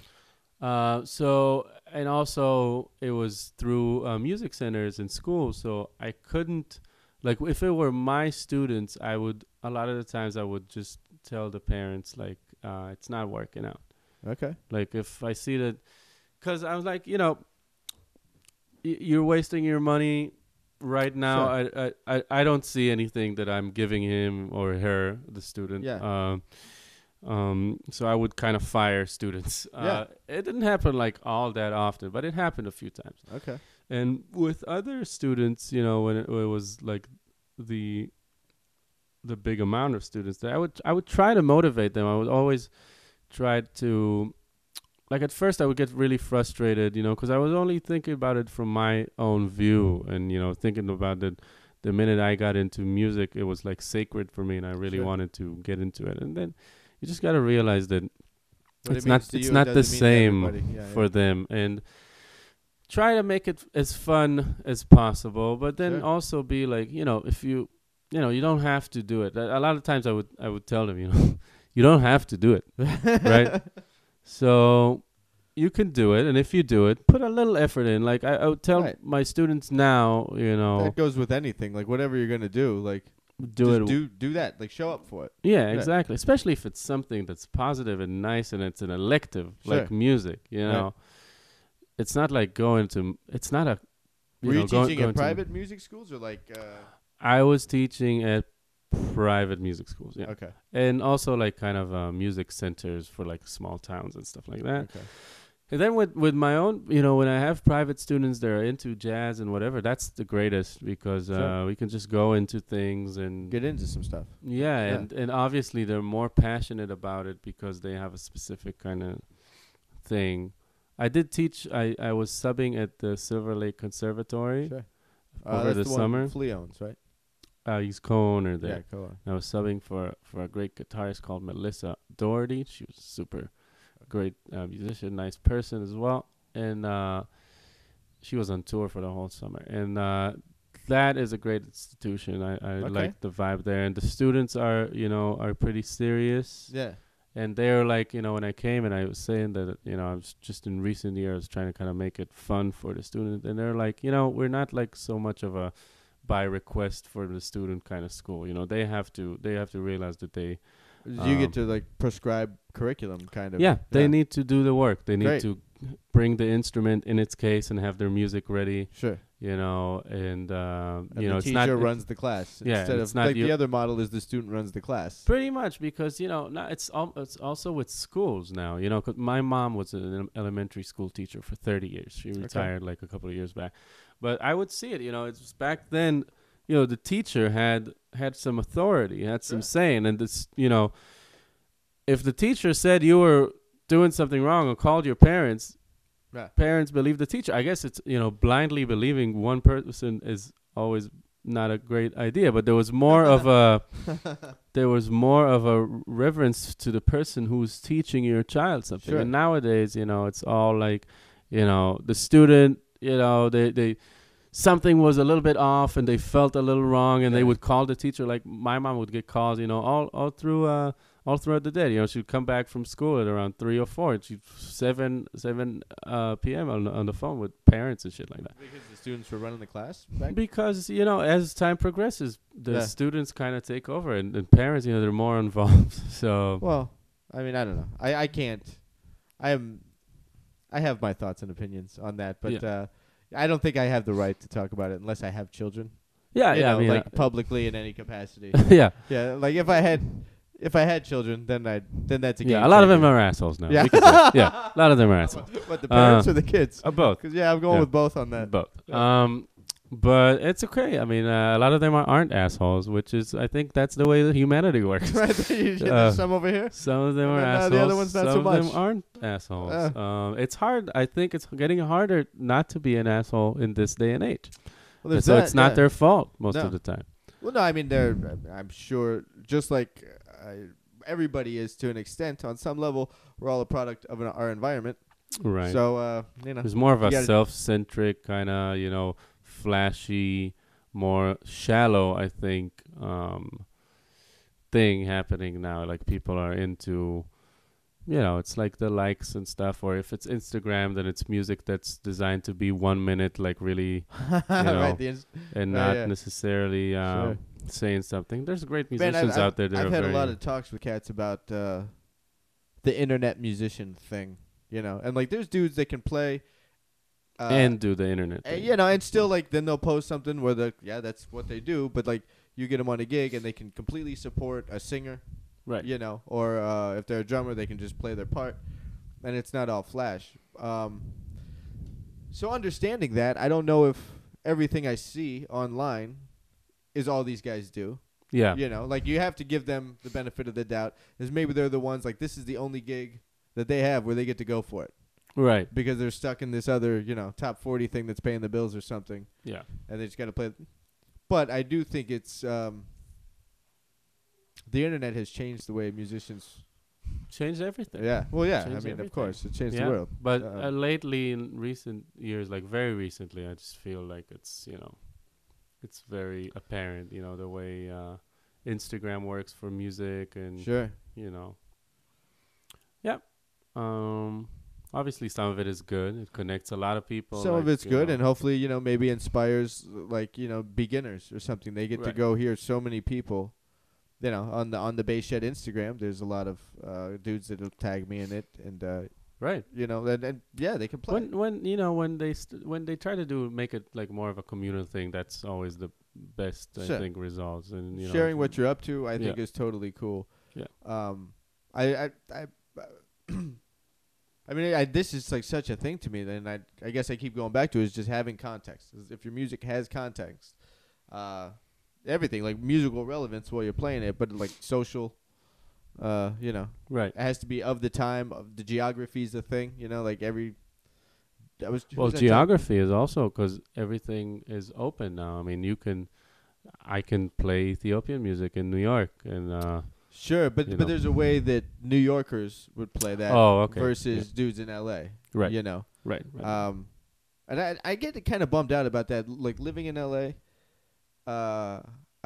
So, and also it was through music centers and schools, so I couldn't, like, if it were my students, a lot of the times I would just tell the parents, like, it's not working out. Okay. Like, if I see that, because I was like, you're wasting your money right now. Sure. I don't see anything that I'm giving him or her, the student. Yeah. So I would kind of fire students. It didn't happen like all that often, but it happened a few times. Okay. And with other students, when it was like the big amount of students, that I would try to motivate them. I would always try to, like, at first I would get really frustrated, because I was only thinking about it from my own view, and thinking about it. The minute I got into music, it was like sacred for me, and I really wanted to get into it. And then you just got to realize that it's not the same for them, and try to make it as fun as possible. But then also be like, if you don't have to do it. A lot of times I would tell them, you don't have to do it, right? So you can do it, and if you do it, put a little effort in. Like I would tell my students now, that goes with anything. Like whatever you're gonna do, like. Do that, like show up for it. Yeah, exactly. Especially if it's something that's positive and nice and it's an elective, like music, It's not like going to, it's not a, Were you teaching at private music schools or like? I was teaching at private music schools, yeah. Okay. And also like kind of music centers for like small towns and stuff like that. Okay. And then with my own, when I have private students that are into jazz and whatever, that's the greatest because we can just go into things and get into some stuff. Yeah, and obviously they're more passionate about it because they have a specific kind of thing. I did teach. I was subbing at the Silver Lake Conservatory over the summer. Flea owns, right? He's co-owner there. Yeah, co-owner. I was subbing for a great guitarist called Melissa Doherty. She was super great musician, nice person as well, and she was on tour for the whole summer. And that is a great institution. I like the vibe there, and the students are pretty serious. Yeah. And they're like, when I came and I was saying that, I was just in recent years trying to kind of make it fun for the student. And they're like, we're not like so much of a by request for the student kind of school. They have to realize that they. You get to like prescribe curriculum kind of. Yeah, they need to do the work. They need to bring the instrument in its case and have their music ready. Sure. And the it's teacher runs the class. Yeah, instead of like the other model is the student runs the class. Pretty much because now it's also with schools now. 'Cause my mom was an elementary school teacher for 30 years. She retired like a couple of years back, but I would see it. It's back then. The teacher had some authority, had some say, and this, if the teacher said you were doing something wrong or called your parents. Parents believe the teacher. I guess it's blindly believing one person is always not a great idea. But there was more of a reverence to the person who's teaching your child something. Sure. And nowadays, it's all like, the student, they something was a little bit off and they felt a little wrong and they would call the teacher. Like my mom would get calls, all throughout the day. She'd come back from school at around 3 or 4. And she'd 7 p.m. on the phone with parents and shit like that. Because the students were running the class? Because, as time progresses, the students kind of take over. And parents, they're more involved. So. Well, I mean, I don't know. I can't. I have my thoughts and opinions on that. But, I don't think I have the right to talk about it unless I have children. Yeah, You yeah. know, I mean, like publicly in any capacity. yeah, Yeah, like if I had children, then that's a game yeah. A lot of them changer. are assholes now. Yeah. We could say. Yeah, a lot of them are assholes. What, the parents Uh, or the kids? Both. Because I'm going Yeah. with both on that. Both. Yeah. But it's okay. I mean, a lot of them aren't assholes, which is, I think, that's the way that humanity works. Right, there's some over here. Some of them And are then, assholes. the other ones not some so of much. them aren't assholes. It's hard. I think it's getting harder not to be an asshole in this day and age. Well, And so it's not their fault most No. of the time. Well, no, I mean I'm sure, just like everybody is to an extent on some level. We're all a product of our environment. Right. So There's more of a gotta- self-centric kind of, flashy, more shallow, I think, thing happening now. Like people are into, it's like the likes and stuff. Or if it's Instagram, then it's music that's designed to be 1 minute, like really, right, and not necessarily Sure. saying something. There's great Man, musicians out there that I've are had very a lot of talks with cats about the internet musician thing, and like there's dudes that can play and do the internet thing. and still like then they'll post something where that's what they do, but like you get them on a gig and they can completely support a singer, Right. or if they're a drummer they can just play their part, and it's not all flash. So understanding that, I don't know if everything I see online is all these guys do. Yeah. Like you have to give them the benefit of the doubt, is maybe they're the ones like this is the only gig that they have where they get to go for it. Right. Because they're stuck in this other, top 40 thing that's paying the bills or something. Yeah. And they just got to play. But I do think it's the internet has changed the way musicians Changed everything. Yeah. Well, yeah. Changed I mean, everything. of course, it changed the Yeah. world. But lately, in recent years, like very recently, I just feel like it's it's very apparent, the way Instagram works for music and Sure. Yeah. Obviously, some of it is good. It connects a lot of people. Some of like, it's good, and hopefully, maybe inspires like beginners or something. They get to Right. go hear so many people. On the Bass Shed Instagram, there's a lot of dudes that'll tag me in it, and right. and yeah, they can play. When they try to make it like more of a communal thing, that's always the best Sure. I think results. And sharing what you're up to, I think, is totally cool. Yeah. I mean, this is like such a thing to me. Then I guess I keep going back to is just having context. If your music has context, everything like musical relevance while you're playing it, but like social, right. it has to be of the time. Of the geography is the thing. Like every. Geography is also because everything is open now. I mean, I can play Ethiopian music in New York and. Sure, but there's a way that New Yorkers would play that versus dudes in L.A. Right. Right. Right. And I get kind of bummed out about that. Like living in L.A. I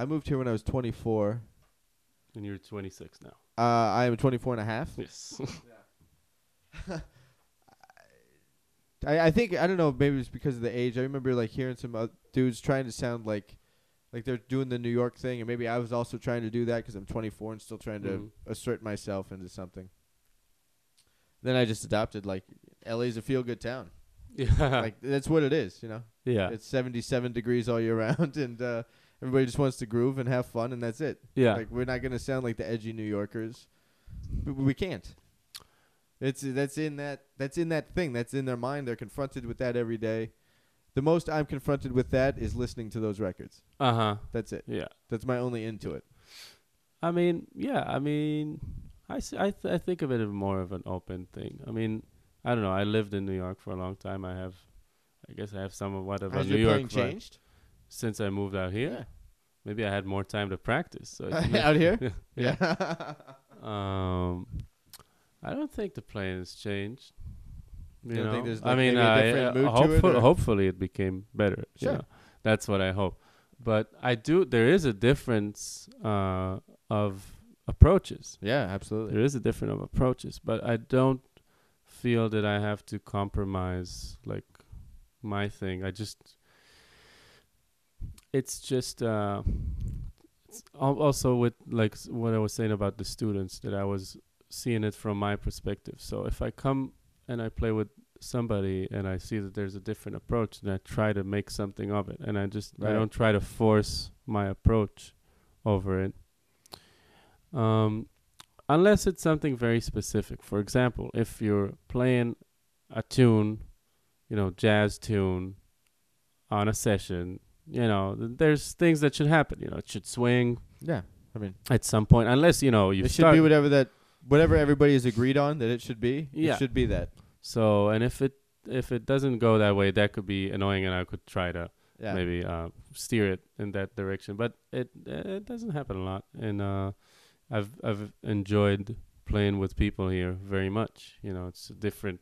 moved here when I was 24. And you're 26 now. I am 24 and a half. Yes. I think, I don't know, maybe it's because of the age. I remember like hearing some dudes trying to sound like they're doing the New York thing, and maybe I was also trying to do that because I'm 24 and still trying to assert myself into something. Then I just adopted, like, LA's a feel-good town. Yeah. Like, that's what it is, Yeah. It's 77 degrees all year round, and everybody just wants to groove and have fun, and that's it. Yeah. Like, we're not going to sound like the edgy New Yorkers. But we can't. That's in that thing. That's in their mind. They're confronted with that every day. The most I'm confronted with that is listening to those records. Uh-huh. That's it. Yeah. That's my only into it. I mean, yeah. I mean, I think of it as more of an open thing. I mean, I don't know. I lived in New York for a long time. I guess I have somewhat of Has a New your York playing changed? since I moved out here. Yeah. Maybe I had more time to practice. So Out here? Yeah. I don't think the playing has changed. You don't think there's, I like, mean, maybe a different mood to it, or? hopefully it became better. Sure. That's what I hope. But there is a difference of approaches. Yeah, absolutely. There is a difference of approaches, but I don't feel that I have to compromise like my thing. It's just it's also with like what I was saying about the students, that I was seeing it from my perspective. So if I come and I play with somebody and I see that there's a different approach, then I try to make something of it, and I Right. don't try to force my approach over it. Unless it's something very specific. For example, if you're playing a tune, jazz tune on a session, there's things that should happen. It should swing. Yeah. I mean, at some point, unless you it should be whatever everybody has agreed on that it should be. Yeah. It should be that. So, and if it doesn't go that way, that could be annoying, and I could try to maybe steer it in that direction. But it doesn't happen a lot, and I've enjoyed playing with people here very much. It's a different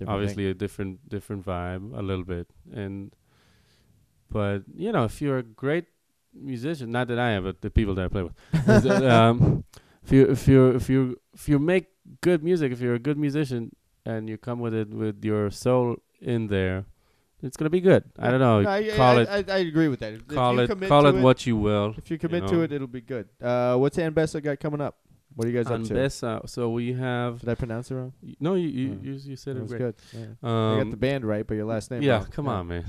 obviously thing. A different vibe a little bit, but if you're a great musician, not that I am, but the people that I play with, if you make good music, if you're a good musician and you come with it with your soul in there, it's gonna be good. I don't know. I agree with that. Call it what you will. If you commit to it, it'll be good. What's Anbessa got coming up? What are you guys up to? Anbessa. So we have. Did I pronounce it wrong? No, you said it great. Good. Yeah. I got the band right, but your last name. Yeah, wrong. come on, man.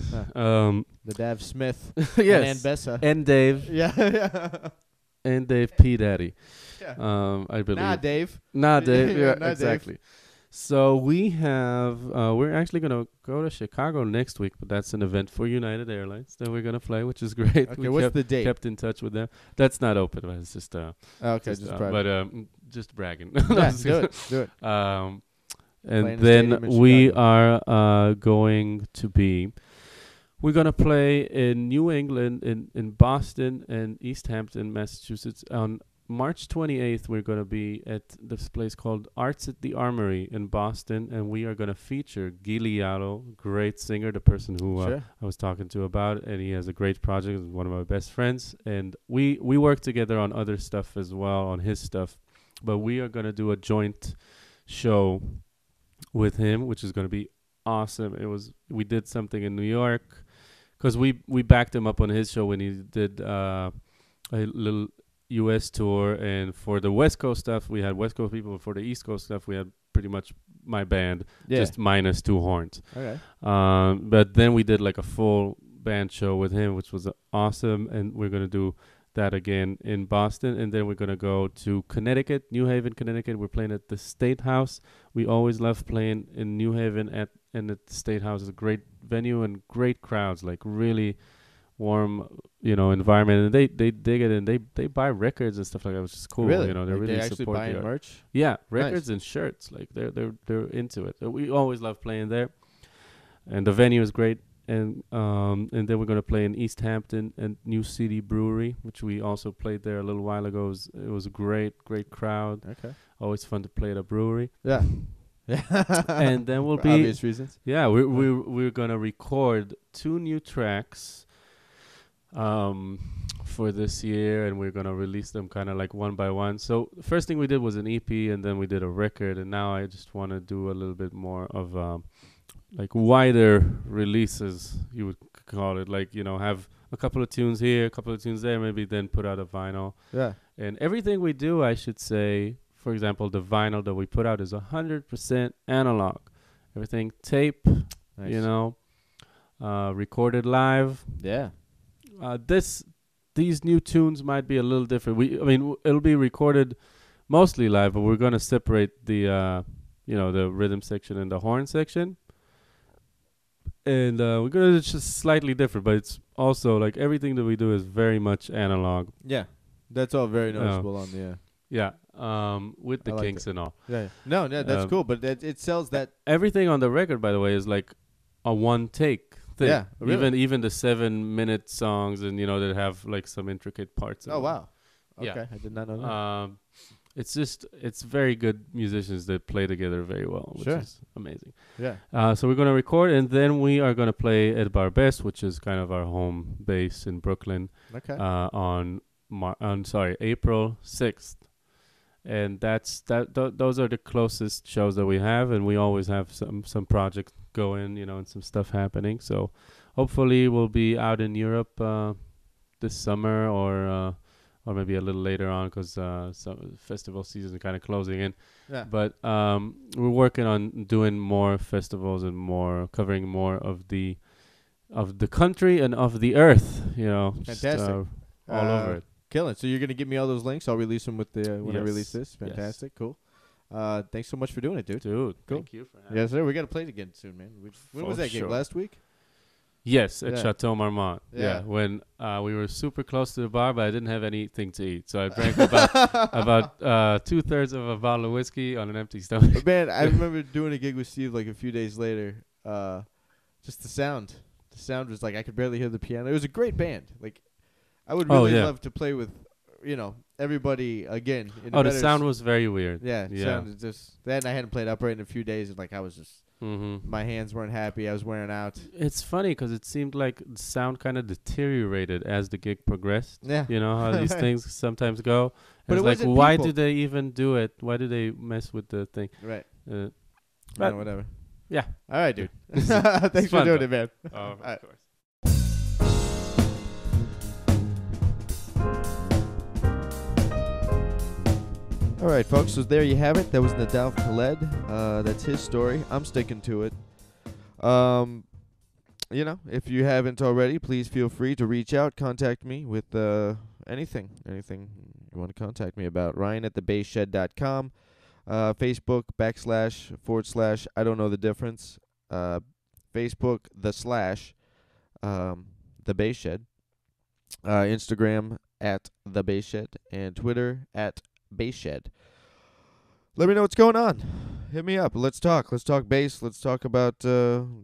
Nadav Smith. Yes. And Anbessa. And Dave. Yeah. And Dave P. Daddy. Yeah. I believe. Nah, Dave. Yeah, exactly. Dave. So we have, we're actually going to go to Chicago next week, but that's an event for United Airlines that we're going to play, which is great. Okay, what's the date? Kept in touch with them. That's not open, but it's just, okay, just private. But just bragging. Yeah, do it. And then we are going to be, we're going to play in New England, in Boston and East Hampton, Massachusetts on March 28th. We're going to be at this place called Arts at the Armory in Boston, and we are going to feature Giuliano, great singer, the person who I was talking to about it, and he has a great project, one of my best friends, and we work together on other stuff as well, on his stuff, but we are going to do a joint show with him, which is going to be awesome. We did something in New York, because we backed him up on his show when he did a little U.S. tour, and for the West Coast stuff, we had West Coast people. For the East Coast stuff, we had pretty much my band, just minus 2 horns. Okay. But then we did like a full band show with him, which was awesome, and we're going to do that again in Boston, and then we're going to go to Connecticut, New Haven, Connecticut. We're playing at the State House. We always love playing in New Haven, and at the State House is a great venue and great crowds, like really warm, environment, and they dig it, and they buy records and stuff like that, which is cool. Really? They're like really they actually support buying merch. Yeah, records and shirts. Like they're into it. We always love playing there, and the venue is great. And then we're gonna play in East Hampton and New City Brewery, which we also played there a little while ago. It was a great crowd. Okay. Always fun to play at a brewery. Yeah. And then we'll For obvious reasons. Yeah, we're gonna record 2 new tracks for this year, and we're gonna release them kind of like one by one. So the first thing we did was an EP, and then we did a record, and now I just want to do a little bit more of like wider releases, you would call it, like have a couple of tunes here, a couple of tunes there, maybe then put out a vinyl. Yeah. And everything we do, I should say, for example, the vinyl that we put out is 100% analog. Everything tape, nice. Recorded live. Yeah. These new tunes might be a little different. It'll be recorded mostly live, but we're gonna separate the the rhythm section and the horn section, and we're gonna do just slightly different. But it's also like everything that we do is very much analog. Yeah, that's all very noticeable on the. With the kinks and all. Yeah. No, that's cool, but it sells that. Everything on the record, by the way, is like a one take thing. Yeah, really? Even the 7-minute songs, and that have like some intricate parts. Oh wow. Okay, yeah. I did not know that. It's very good musicians that play together very well, which is amazing. Yeah. So we're gonna record, and then we are gonna play at Bar Best, which is kind of our home base in Brooklyn. Okay. On April 6th. And those are the closest shows that we have, and we always have some projects going, and some stuff happening. So hopefully we'll be out in Europe this summer or or maybe a little later on, because some festival season is kind of closing in. Yeah. But we're working on doing more festivals and covering more of the country and of the earth. Fantastic. All over it. Killing. So you're gonna give me all those links. I'll release them with the when I Yes. release this. Fantastic. Yes. Cool. Thanks so much for doing it, dude. Dude, Cool. thank you for having Yes, sir. We got to play it again soon, man. When was For that gig? sure. Last week? Yes, at Yeah. Chateau Marmont. Yeah. When we were super close to the bar, but I didn't have anything to eat, so I drank about 2/3 of a bottle of whiskey on an empty stomach. But man, I remember doing a gig with Steve like a few days later. Just the sound. The sound was like I could barely hear the piano. It was a great band. Like I would really love to play with, everybody again. The sound was very weird. Yeah. Sounded just that, and I hadn't played upright in a few days, and like I was just. Mm-hmm. My hands weren't happy. I was wearing out. It's funny because it seemed like the sound kind of deteriorated as the gig progressed. Yeah. You know how these things sometimes go. But it's it like, wasn't why people. do they even do it? Why do they mess with the thing? Right. But Whatever. Yeah. All right, dude. It's Thanks for fun, doing though. it, man. Of right. course. All right, folks. So there you have it. That was Nadav Peled. That's his story. I'm sticking to it. If you haven't already, please feel free to reach out, contact me with anything you want to contact me about. Ryan@thebassshed.com. Facebook / I don't know the difference. Facebook the Bass Shed. Instagram @the Bass Shed and Twitter @Bass Shed. Let me know what's going on. Hit me up. Let's talk. Let's talk bass. Let's talk about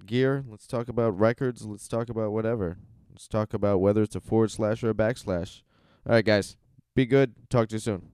gear. Let's talk about records. Let's talk about whatever. Let's talk about whether it's a / or a /. All right, guys. Be good. Talk to you soon.